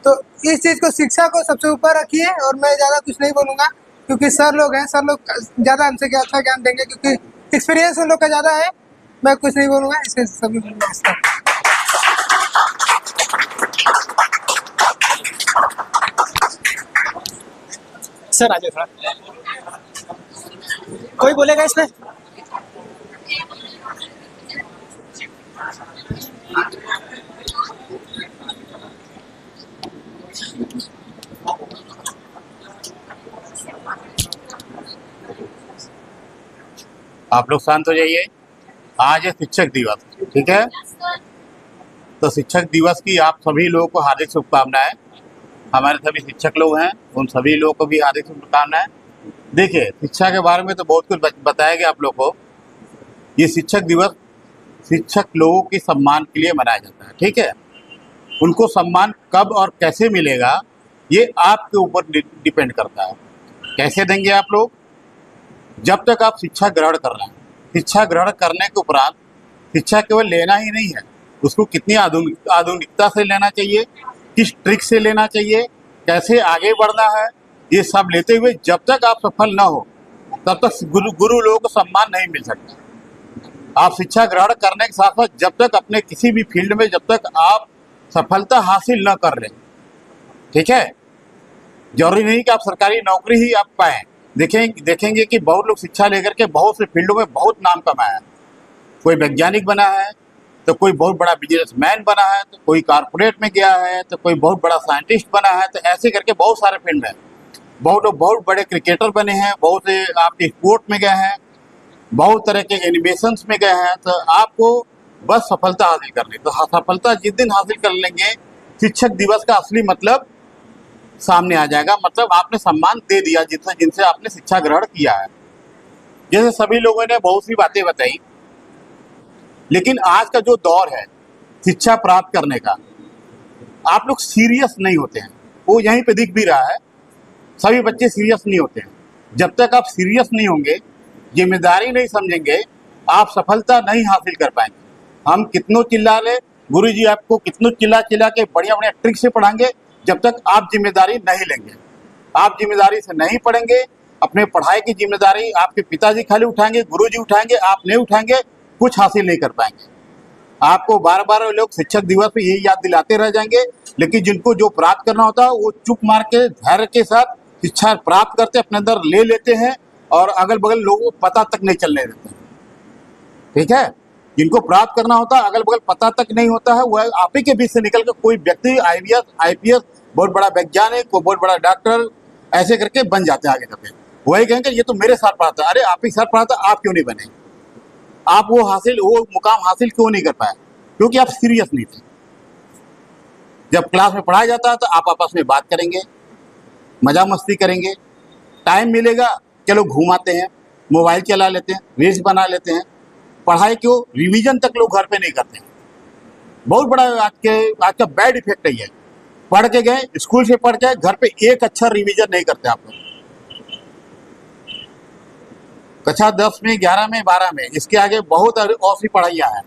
तो इस चीज़ को, शिक्षा को सबसे ऊपर रखिए। और मैं ज़्यादा कुछ नहीं बोलूँगा क्योंकि सर लोग हैं, सर लोग ज़्यादा हमसे क्या अच्छा ज्ञान देंगे क्योंकि एक्सपीरियंस उन लोग का ज़्यादा है। मैं कुछ नहीं बोलूँगा, इससे सभी सर आगे थोड़ा, कोई बोलेगा इसमें? आप लोग शांत हो जाइए। आज है शिक्षक दिवस, ठीक है? तो शिक्षक दिवस की आप सभी लोगों को हार्दिक शुभकामनाएं। हमारे सभी शिक्षक लोग हैं, उन सभी लोगों को भी हार्दिक शुभकामनाएं। देखिए, शिक्षा के बारे में तो बहुत कुछ बताया गया आप लोग को। ये शिक्षक दिवस शिक्षक लोगों के सम्मान के लिए मनाया जाता है, ठीक है? उनको सम्मान कब और कैसे मिलेगा ये आपके ऊपर डिपेंड करता है। कैसे देंगे आप लोग? जब तक आप शिक्षा ग्रहण कर रहे हैं। शिक्षा ग्रहण करने के उपरांत शिक्षा केवल लेना ही नहीं है, उसको कितनी आधुनिकता से लेना चाहिए, किस ट्रिक से लेना चाहिए, कैसे आगे बढ़ना है, ये सब लेते हुए जब तक आप सफल ना हो तब तक गुरु लोगों को सम्मान नहीं मिल सकता। आप शिक्षा ग्रहण करने के साथ साथ जब तक अपने किसी भी फील्ड में जब तक आप सफलता हासिल न कर लें, ठीक है? जरूरी नहीं कि आप सरकारी नौकरी ही आप पाएं। देखेंगे कि बहुत लोग शिक्षा लेकर के बहुत से फील्डों में बहुत नाम कमाया है। कोई वैज्ञानिक बना है, तो कोई बहुत बड़ा बिजनेसमैन बना है, तो कोई कारपोरेट में गया है, तो कोई बहुत बड़ा साइंटिस्ट बना है। तो ऐसे करके बहुत सारे फील्ड में बहुत लोग बहुत बड़े क्रिकेटर बने हैं, बहुत से आपके स्पोर्ट में गए हैं, बहुत तरह के एनिमेशंस में गए हैं। तो आपको बस सफलता हासिल करनी। तो सफलता जिस दिन हासिल कर लेंगे, शिक्षक दिवस का असली मतलब सामने आ जाएगा। मतलब आपने सम्मान दे दिया जिनसे आपने शिक्षा ग्रहण किया है। जैसे सभी लोगों ने बहुत सी बातें बताई, लेकिन आज का जो दौर है शिक्षा प्राप्त करने का, आप लोग सीरियस नहीं होते हैं। वो यहीं पे दिख भी रहा है, सभी बच्चे सीरियस नहीं होते हैं। जब तक आप सीरियस नहीं होंगे, जिम्मेदारी नहीं समझेंगे, आप सफलता नहीं हासिल कर पाएंगे। हम कितनों चिल्ला ले, गुरुजी आपको कितनों चिल्ला के बढ़िया बढ़िया ट्रिक से पढ़ाएंगे, जब तक आप जिम्मेदारी नहीं लेंगे, आप जिम्मेदारी से नहीं पढ़ेंगे, अपने पढ़ाई की जिम्मेदारी आपके पिताजी खाली उठाएंगे, गुरुजी उठाएंगे, आप नहीं उठाएंगे, कुछ हासिल नहीं कर पाएंगे। आपको बार बार लोग शिक्षक दिवस पे यही याद दिलाते रह जाएंगे, लेकिन जिनको जो प्राप्त करना होता है वो चुप मार के धैर्य के साथ शिक्षा प्राप्त करते, अपने अंदर ले लेते हैं और अगल बगल लोगों को पता तक नहीं चलने देते, ठीक है? जिनको प्राप्त करना होता है अगल बगल पता तक नहीं होता है, वह आप ही के बीच से निकल कर कोई व्यक्ति IAS बहुत बड़ा वैज्ञानिक, कोई बहुत बड़ा डॉक्टर, ऐसे करके बन जाते हैं आगे जाके। वही कहेंगे ये तो मेरे साथ पढ़ा था। अरे आप ही साथ पढ़ा था, आप क्यों नहीं बने? आप वो मुकाम हासिल क्यों नहीं कर पाए? क्योंकि आप सीरियस नहीं थे। जब क्लास में पढ़ाया जाता है तो आप आपस में बात करेंगे, मजा मस्ती करेंगे, टाइम मिलेगा चलो घूमाते हैं, मोबाइल चला लेते हैं, रील्स बना लेते हैं। पढ़ाई क्यों, रिवीजन तक लोग घर पे नहीं करते हैं। बहुत बड़ा आज का बैड इफेक्ट है। पढ़ के गए, स्कूल से पढ़ के घर पे एक अच्छा रिवीजन नहीं करते आप लोग। कक्षा 10 में, 11 में, 12 में, इसके आगे बहुत और सी पढ़ाइयाँ हैं।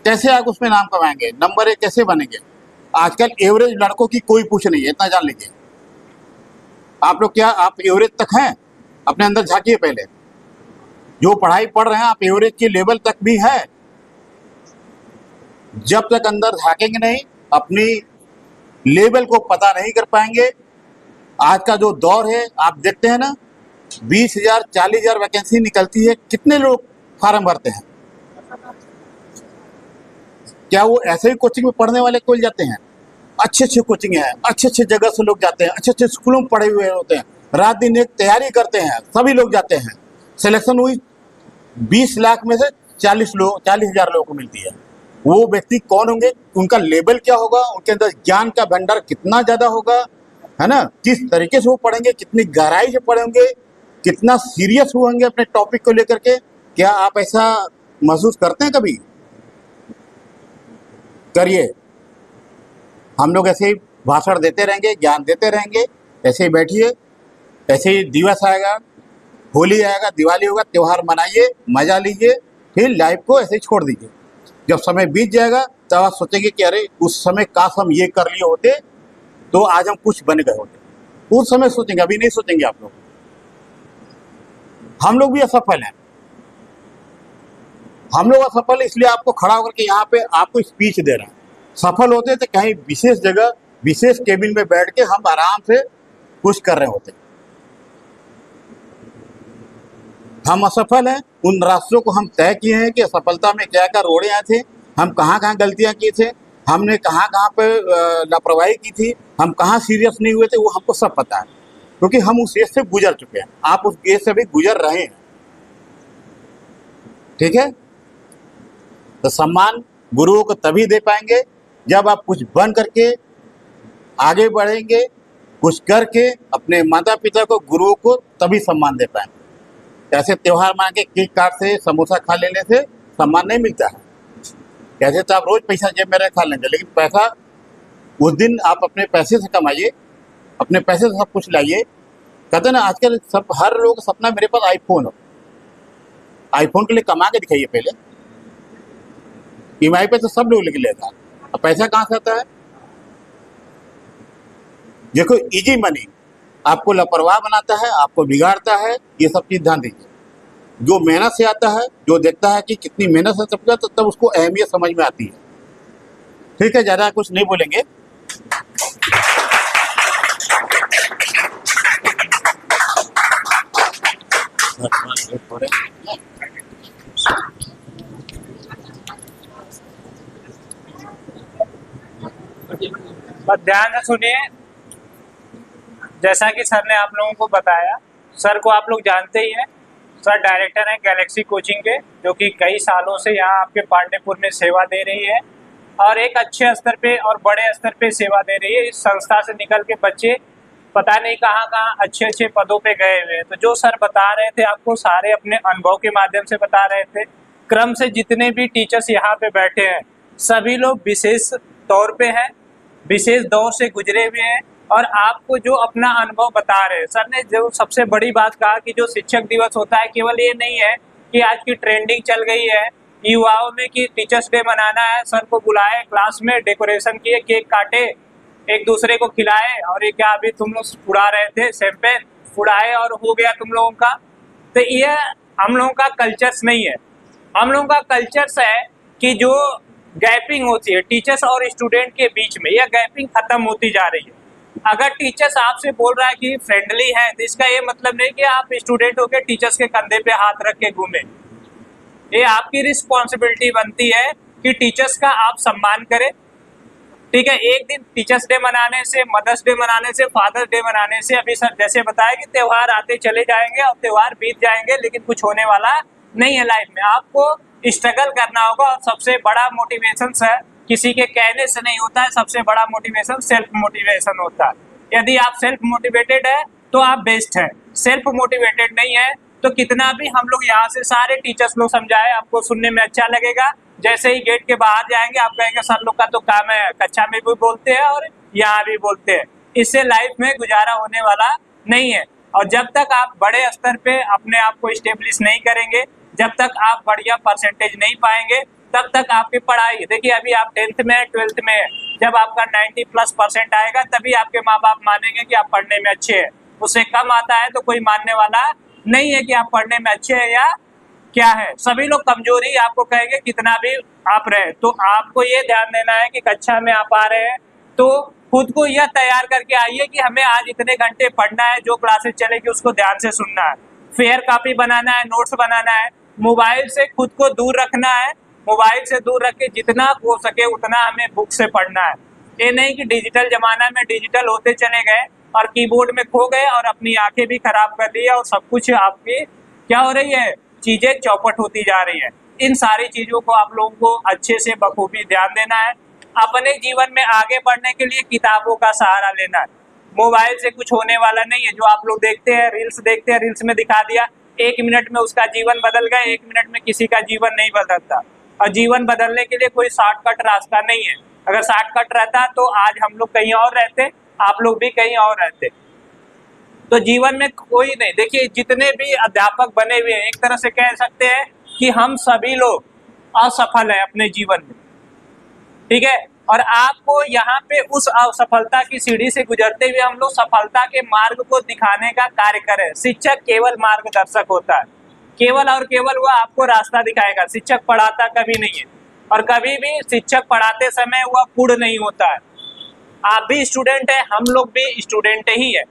कैसे आप उसमें नाम कमाएंगे, नंबर 1 कैसे बनेंगे? आजकल एवरेज लड़कों की कोई पूछ नहीं है, इतना जान लीजिए। आप लोग क्या आप एवरेज तक हैं? अपने अंदर झांकिए पहले। जो पढ़ाई पढ़ रहे हैं आप एवरेज के लेवल तक भी है। जब तक अंदर झांकेंगे नहीं, अपनी लेवल को पता नहीं कर पाएंगे। आज का जो दौर है आप देखते हैं ना, 20,000 40,000 वैकेंसी निकलती है, कितने लोग फार्म भरते हैं? क्या वो ऐसे ही कोचिंग में पढ़ने वाले कोई जाते हैं? अच्छे कोचिंग है, अच्छे जगह से लोग जाते हैं, अच्छे स्कूलों में पढ़े हुए होते हैं, रात दिन एक तैयारी करते हैं, सभी लोग जाते हैं। सिलेक्शन हुई 20 लाख में से 40,000 लोगों को मिलती है। वो व्यक्ति कौन होंगे, उनका लेवल क्या होगा, उनके अंदर ज्ञान का भंडार कितना ज़्यादा होगा, है ना, किस तरीके से वो पढ़ेंगे, कितनी गहराई से पढ़ेंगे, कितना सीरियस होंगे अपने टॉपिक को लेकर के। क्या आप ऐसा महसूस करते हैं कभी? करिए। हम लोग ऐसे ही भाषण देते रहेंगे, ज्ञान देते रहेंगे, ऐसे ही बैठिए। ऐसे ही दिवस आएगा, होली आएगा, दिवाली होगा, त्यौहार मनाइए, मजा लीजिए, फिर लाइफ को ऐसे ही छोड़ दीजिए। जब समय बीत जाएगा तब आप सोचेंगे कि अरे उस समय काश हम ये कर लिए होते तो आज हम कुछ बन गए होते। उस समय सोचेंगे, अभी नहीं सोचेंगे आप लोग। हम लोग भी असफल हैं। हम लोग असफल इसलिए आपको खड़ा होकर के यहाँ पे आपको स्पीच दे रहे हैं। सफल होते तो कहीं विशेष जगह, विशेष केबिन में बैठ के हम आराम से कुछ कर रहे होते। हम असफल हैं। उन रास्तों को हम तय किए हैं कि असफलता में क्या क्या रोड़े आए थे, हम कहाँ कहाँ गलतियाँ किए थे, हमने कहाँ कहाँ पे लापरवाही की थी, हम कहाँ सीरियस नहीं हुए थे, वो हमको सब पता है, क्योंकि हम उस एज से गुजर चुके हैं। आप उस एज से भी गुजर रहे हैं। ठीक है। तो सम्मान गुरुओं को तभी दे पाएंगे जब आप कुछ बन करके आगे बढ़ेंगे, कुछ करके अपने माता पिता को, गुरुओं को तभी सम्मान दे पाएंगे। ऐसे त्यौहार मान के केक काट से, समोसा खा लेने से सम्मान नहीं मिलता है। कैसे तो आप रोज पैसा जेब में रख खा लेंगे, लेकिन पैसा उस दिन आप अपने पैसे से कमाइए, अपने पैसे से सब कुछ लाइए। कहते ना आजकल सब, हर लोग का सपना मेरे पास आईफोन हो। आईफोन के लिए कमा के दिखाइए पहले। ईएमआई पे तो सब लोग लेके लेता है, अब पैसा कहाँ से आता है? देखो, इजी मनी आपको लापरवाह बनाता है, आपको बिगाड़ता है। ये सब चीज ध्यान दीजिए। जो मेहनत से आता है, जो देखता है कि कितनी मेहनत से सबका, तो तब उसको अहमियत समझ में आती है। ठीक है, ज़्यादा कुछ नहीं बोलेंगे। बस ध्यान से सुनिए। जैसा कि सर ने आप लोगों को बताया, सर को आप लोग जानते ही हैं। सर डायरेक्टर हैं गैलेक्सी कोचिंग के, जो कि कई सालों से यहाँ आपके पांडेपुर में सेवा दे रही है और एक अच्छे स्तर पे और बड़े स्तर पे सेवा दे रही है। इस संस्था से निकल के बच्चे पता नहीं कहाँ कहाँ अच्छे अच्छे पदों पे गए हुए हैं। तो जो सर बता रहे थे आपको, सारे अपने अनुभव के माध्यम से बता रहे थे। क्रम से जितने भी टीचर्स यहाँ पे बैठे हैं, सभी लोग विशेष तौर पे हैं, विशेष दौर से गुजरे हुए हैं और आपको जो अपना अनुभव बता रहे हैं। सर ने जो सबसे बड़ी बात कहा कि जो शिक्षक दिवस होता है, केवल ये नहीं है कि आज की ट्रेंडिंग चल गई है युवाओं में कि टीचर्स डे मनाना है, सर को बुलाए, क्लास में डेकोरेशन किए, केक काटे, एक दूसरे को खिलाए, और ये क्या अभी तुम लोग उड़ा रहे थे शैंपेन, उड़ाए और हो गया तुम लोगों का। तो ये हम लोगों का कल्चर्स नहीं है। हम लोगों का कल्चर्स है कि जो गैपिंग होती है टीचर्स और स्टूडेंट के बीच में, यह गैपिंग खत्म होती जा रही है। अगर टीचर्स आपसे बोल रहा है कि फ्रेंडली है, तो इसका ये मतलब नहीं कि आप स्टूडेंट होकर टीचर्स के कंधे पे हाथ रख के घूमें। ये आपकी रिस्पॉन्सिबिलिटी बनती है कि टीचर्स का आप सम्मान करें। ठीक है, एक दिन टीचर्स डे मनाने से, मदर्स डे मनाने से, फादर्स डे मनाने से, अभी सर जैसे बताया कि त्योहार आते चले जाएंगे और त्योहार बीत जाएंगे, लेकिन कुछ होने वाला नहीं है लाइफ में। आपको स्ट्रगल करना होगा और सबसे बड़ा मोटिवेशन है, किसी के कहने से नहीं होता है। सबसे बड़ा मोटिवेशन सेल्फ मोटिवेशन होता है। यदि आप सेल्फ मोटिवेटेड है तो आप बेस्ट है। सेल्फ मोटिवेटेड नहीं है तो कितना भी हम लोग यहाँ से सारे टीचर्स लोग समझाए, आपको सुनने में अच्छा लगेगा। जैसे ही गेट के बाहर जाएंगे आप कहेंगे सर लोग का तो काम है, कक्षा में भी बोलते हैं और यहाँ भी बोलते हैं। इससे लाइफ में गुजारा होने वाला नहीं है। और जब तक आप बड़े स्तर पे अपने आप को स्टेब्लिश नहीं करेंगे, जब तक आप बढ़िया परसेंटेज नहीं पाएंगे, तब तक आपकी पढ़ाई, देखिए अभी आप 10th में 12th में, जब आपका 90+% आएगा तभी आपके माँ बाप मानेंगे कि आप पढ़ने में अच्छे हैं। उससे कम आता है तो कोई मानने वाला नहीं है कि आप पढ़ने में अच्छे हैं या क्या है। सभी लोग कमजोरी आपको कहेंगे कितना भी आप रहे। तो आपको ये ध्यान देना है कि कक्षा में आप आ रहे हैं तो खुद को यह तैयार करके आइए कि हमें आज इतने घंटे पढ़ना है, जो क्लासेस चलेगी उसको ध्यान से सुनना है, फेयर कॉपी बनाना है, नोट्स बनाना है, मोबाइल से खुद को दूर रखना है। मोबाइल से दूर रख के जितना हो सके उतना हमें बुक से पढ़ना है। ये नहीं कि डिजिटल जमाना में डिजिटल होते चले गए और कीबोर्ड में खो गए और अपनी आंखें भी खराब कर ली और सब कुछ आपकी क्या हो रही है, चीजें चौपट होती जा रही है। इन सारी चीज़ों को आप लोगों को अच्छे से बखूबी ध्यान देना है। अपने जीवन में आगे बढ़ने के लिए किताबों का सहारा लेना है। मोबाइल से कुछ होने वाला नहीं है। जो आप लोग देखते हैं, रील्स देखते हैं, रील्स में दिखा दिया 1 मिनट में उसका जीवन बदल गया, 1 मिनट में किसी का जीवन नहीं बदलता। और जीवन बदलने के लिए कोई शॉर्टकट रास्ता नहीं है। अगर शॉर्टकट रहता तो आज हम लोग कहीं और रहते, आप लोग भी कहीं और रहते। तो जीवन में कोई नहीं, देखिए जितने भी अध्यापक बने हुए हैं, एक तरह से कह सकते हैं कि हम सभी लोग असफल हैं अपने जीवन में, ठीक है। और आपको यहाँ पे उस असफलता की सीढ़ी से गुजरते हुए हम लोग सफलता के मार्ग को दिखाने का कार्य करें। शिक्षक केवल मार्गदर्शक होता है, केवल और केवल वह आपको रास्ता दिखाएगा। शिक्षक पढ़ाता कभी नहीं है, और कभी भी शिक्षक पढ़ाते समय वह पूर्ण नहीं होता है। आप भी स्टूडेंट है, हम लोग भी स्टूडेंट ही है।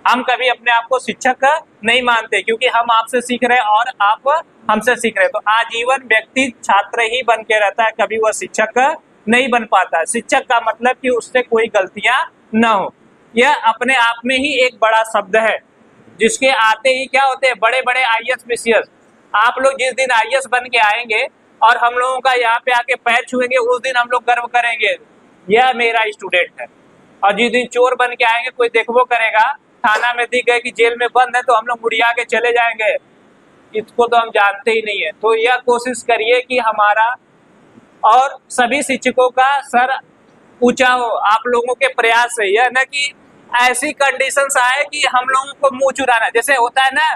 हम कभी अपने आप को शिक्षक नहीं मानते, क्योंकि हम आपसे सीख रहे हैं और आप हमसे सीख रहे हैं। तो आजीवन व्यक्ति छात्र ही बन के रहता है, कभी वह शिक्षक नहीं बन पाता है। शिक्षक का मतलब कि उससे कोई गलतियां ना हो। यह अपने आप में ही एक बड़ा शब्द है, जिसके आते ही क्या होते हैं, बड़े बड़े IAS PCS। आप लोग जिस दिन IAS बन के आएंगे और हम लोगों का यहाँ पे आके पैर छुएंगे, उस दिन हम लोग गर्व करेंगे, यह मेरा स्टूडेंट है। और जिस दिन चोर बन के आएंगे, कोई देखबो करेगा, थाना में दिख गए कि जेल में बंद है, तो हम लोग मुड़िया के चले जाएंगे, इसको तो हम जानते ही नहीं है। तो यह कोशिश करिए कि हमारा और सभी शिक्षकों का सर ऊंचा हो आप लोगों के प्रयास से। यह ना कि ऐसी कंडीशंस आए कि हम लोगों को मुंह चुराना, जैसे होता है ना,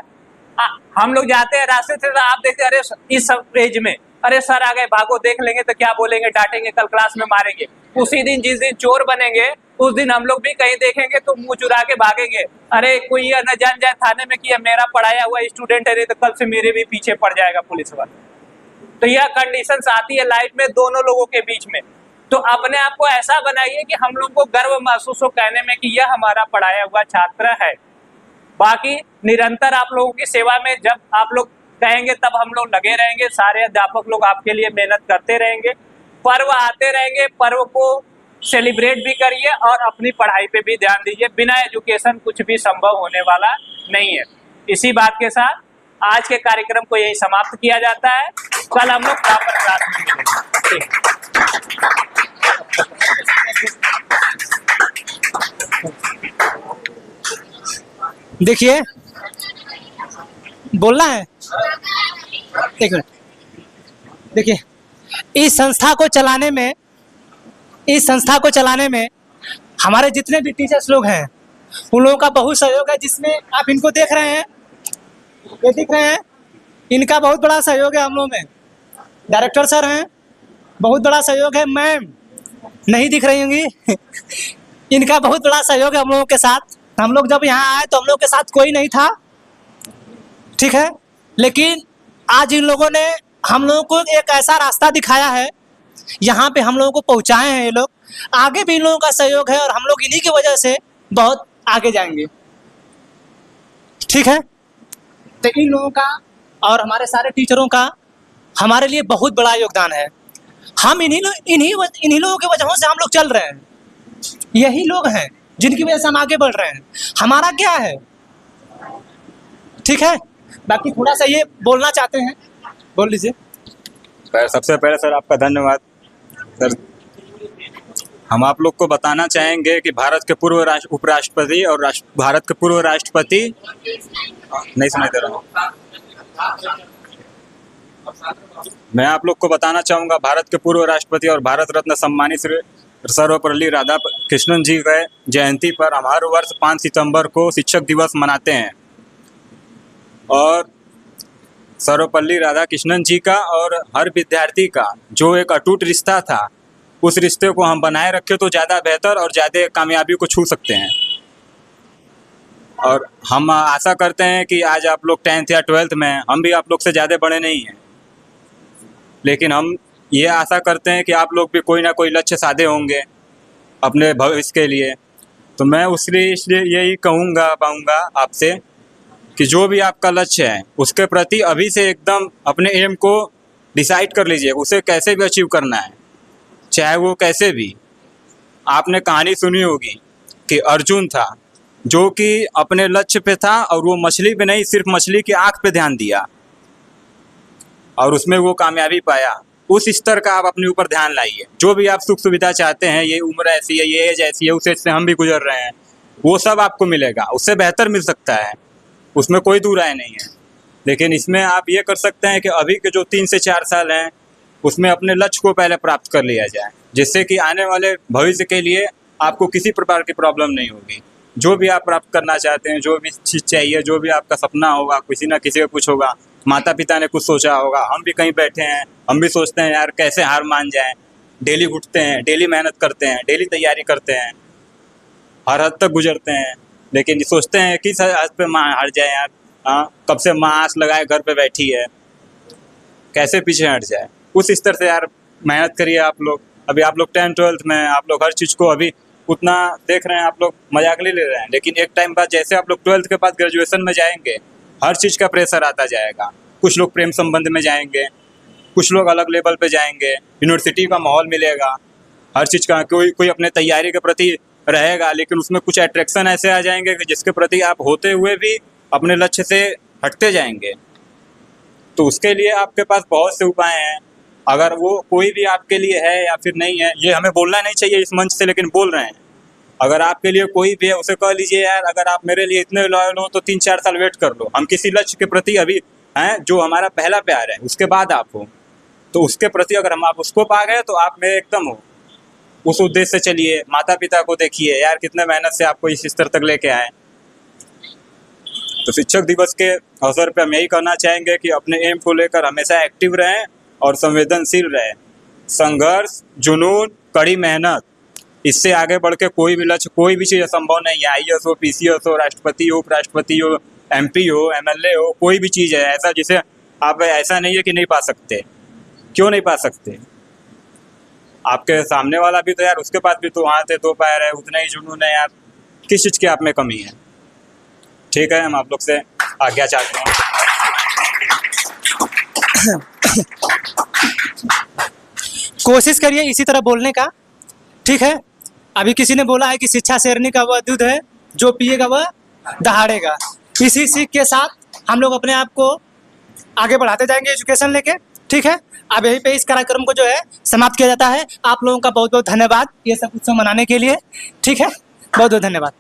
हम लोग जाते हैं रास्ते से, आप देखते अरे इस एज में अरे सर आ गए, भागो, देख लेंगे तो क्या बोलेंगे, डांटेंगे, कल क्लास में मारेंगे। उसी दिन जिस दिन चोर बनेंगे, उस दिन हम लोग भी कहीं देखेंगे तो मुंह चुरा के भागेंगे। अरे कोई यह न जान जाए थाने में कि मेरा पढ़ाया हुआ स्टूडेंट है, तो कल से मेरे भी पीछे पड़ जाएगा पुलिस वाला। तो यह कंडीशंस आती है लाइफ में दोनों लोगों के बीच में। तो अपने आप को ऐसा बनाइए कि हम लोग को गर्व महसूस हो कहने में कि यह हमारा पढ़ाया हुआ छात्र है। बाकी निरंतर आप लोगों की सेवा में जब आप लोग कहेंगे तब हम लोग लगे रहेंगे। सारे अध्यापक लोग आपके लिए मेहनत करते रहेंगे। पर्व आते रहेंगे, पर्व को सेलिब्रेट भी करिए और अपनी पढ़ाई पे भी ध्यान दीजिए। बिना एजुकेशन कुछ भी संभव होने वाला नहीं है। इसी बात के साथ आज के कार्यक्रम को यही समाप्त किया जाता है। कल हम लोग प्रॉपर क्लास में मिलेंगे। देखिए, बोलना है, एक मिनट। देखिए, इस संस्था को चलाने में हमारे जितने भी टीचर्स लोग हैं, उन लोगों का बहुत सहयोग है। जिसमें आप इनको देख रहे हैं, ये दिख रहे हैं, इनका बहुत बड़ा सहयोग है हम लोग में। डायरेक्टर सर हैं, बहुत बड़ा सहयोग है। मैम नहीं दिख रही होंगी इनका बहुत बड़ा सहयोग है हम लोगों के साथ। हम लोग जब यहाँ आए तो हम लोग के साथ कोई नहीं था, ठीक है, लेकिन आज इन लोगों ने हम लोगों को एक ऐसा रास्ता दिखाया है, यहाँ पे हम लोगों को पहुँचाए हैं ये लोग। आगे भी इन लोगों का सहयोग है और हम लोग इन्हीं की वजह से बहुत आगे जाएंगे, ठीक है। तो इन लोगों का और हमारे सारे टीचरों का हमारे लिए बहुत बड़ा योगदान है। हम इन्हीं लोगों की वजहों से हम लोग चल रहे हैं। यही लोग हैं जिनकी वजह से हम आगे बढ़ रहे हैं। हमारा क्या है, ठीक है। बाकी थोड़ा सा ये बोलना चाहते हैं, बोल लीजिए। सबसे पहले सर आपका धन्यवाद सर। हम आप लोग को बताना चाहेंगे कि भारत के पूर्व उपराष्ट्रपति और भारत के पूर्व राष्ट्रपति नहीं सुनाई दे रहा हूँ। मैं आप लोग को बताना चाहूँगा, भारत के पूर्व राष्ट्रपति और भारत रत्न सम्मानित श्री सर्वपल्ली राधाकृष्णन जी के जयंती पर हम हर वर्ष 5 सितंबर को शिक्षक दिवस मनाते हैं। और सर्वपल्ली राधाकृष्णन जी का और हर विद्यार्थी का जो एक अटूट रिश्ता था, उस रिश्ते को हम बनाए रखें तो ज़्यादा बेहतर और ज़्यादा कामयाबी को छू सकते हैं। और हम आशा करते हैं कि आज आप लोग 10th या 12th में, हम भी आप लोग से ज़्यादा बड़े नहीं हैं, लेकिन हम ये आशा करते हैं कि आप लोग भी कोई ना कोई लक्ष्य साधे होंगे अपने भविष्य के लिए। तो मैं इसलिए यही पाऊँगा आपसे कि जो भी आपका लक्ष्य है उसके प्रति अभी से एकदम अपने एम को डिसाइड कर लीजिए, उसे कैसे भी अचीव करना है, चाहे वो कैसे भी। आपने कहानी सुनी होगी कि अर्जुन था जो कि अपने लक्ष्य पे था और वो मछली पे नहीं, सिर्फ मछली की आँख पे ध्यान दिया। और उसमें वो कामयाबी पाया, उस स्तर का आप अपने ऊपर ध्यान लाइए। जो भी आप सुख सुविधा चाहते हैं, ये उम्र ऐसी है, ये एज ऐसी है, उस एज से हम भी गुजर रहे हैं, वो सब आपको मिलेगा, उससे बेहतर मिल सकता है, उसमें कोई दो राय नहीं है। लेकिन इसमें आप ये कर सकते हैं कि अभी के जो 3 से 4 साल हैं उसमें अपने लक्ष्य को पहले प्राप्त कर लिया जाए, जिससे कि आने वाले भविष्य के लिए आपको किसी प्रकार की प्रॉब्लम नहीं होगी। जो भी आप प्राप्त करना चाहते हैं, जो भी चीज़ चाहिए, जो भी आपका सपना होगा, किसी ना किसी का कुछ होगा, माता पिता ने कुछ सोचा होगा, हम भी कहीं बैठे हैं, हम भी सोचते हैं यार कैसे हार मान जाएं, डेली उठते हैं, डेली मेहनत करते हैं, डेली तैयारी करते हैं, हर हद तक गुजरते हैं, लेकिन सोचते हैं कि हद पे माँ हार जाए यार। हाँ, कब से माँ आस लगाए घर पे बैठी है, कैसे पीछे हट जाए। उस स्तर से यार मेहनत करिए आप लोग। अभी आप लोग 10th-12th में, आप लोग हर चीज़ को अभी उतना देख रहे हैं, आप लोग मजाक ले रहे हैं, लेकिन एक टाइम बाद जैसे आप लोग 12th के बाद ग्रेजुएशन में जाएंगे, हर चीज़ का प्रेशर आता जाएगा। कुछ लोग प्रेम संबंध में जाएंगे, कुछ लोग अलग लेवल पे जाएंगे, यूनिवर्सिटी का माहौल मिलेगा, हर चीज़ का कोई अपने तैयारी के प्रति रहेगा, लेकिन उसमें कुछ अट्रैक्शन ऐसे आ जाएंगे कि जिसके प्रति आप होते हुए भी अपने लक्ष्य से हटते जाएंगे। तो उसके लिए आपके पास बहुत से उपाय हैं। अगर वो कोई भी आपके लिए है या फिर नहीं है, ये हमें बोलना नहीं चाहिए इस मंच से, लेकिन बोल रहे हैं। अगर आपके लिए कोई भी है, उसे कह लीजिए यार अगर आप मेरे लिए इतने लॉयल हो तो 3-4 साल वेट कर लो, हम किसी लक्ष्य के प्रति अभी हैं जो हमारा पहला प्यार है, उसके बाद आप हो, तो उसके प्रति अगर हम आप उसको पा गए तो आप मेरे एकदम हो। उस उद्देश्य से चलिए, माता पिता को देखिए यार कितने मेहनत से आपको इस स्तर तक लेके आए। तो शिक्षक दिवस के अवसर पर हम यही कहना चाहेंगे कि अपने एम को लेकर हमेशा एक्टिव रहें और संवेदनशील रहें। संघर्ष, जुनून, कड़ी मेहनत, इससे आगे बढ़ के कोई भी लक्ष्य, कोई भी चीज़ असंभव नहीं है। IAS हो, PCS हो, राष्ट्रपति हो, उपराष्ट्रपति हो, MP हो, MLA हो, कोई भी चीज़ है ऐसा जिसे आप ऐसा नहीं है कि नहीं पा सकते। क्यों नहीं पा सकते? आपके सामने वाला भी तो यार, उसके पास भी तो हाथ है, 2 पैर है, उतना ही जुनून है यार, किस चीज़ की आप में कमी है? ठीक है, हम आप लोग से आज्ञा चाहते हैं। कोशिश करिए इसी तरह बोलने का, ठीक है। अभी किसी ने बोला है कि शिक्षा शेरनी का वह दूध है जो पिएगा वह दहाड़ेगा। इसी सीख के साथ हम लोग अपने आप को आगे बढ़ाते जाएंगे एजुकेशन लेके, ठीक है। अब यहीं पे इस कार्यक्रम को जो है समाप्त किया जाता है। आप लोगों का बहुत बहुत धन्यवाद ये सब उत्सव मनाने के लिए, ठीक है। बहुत बहुत धन्यवाद।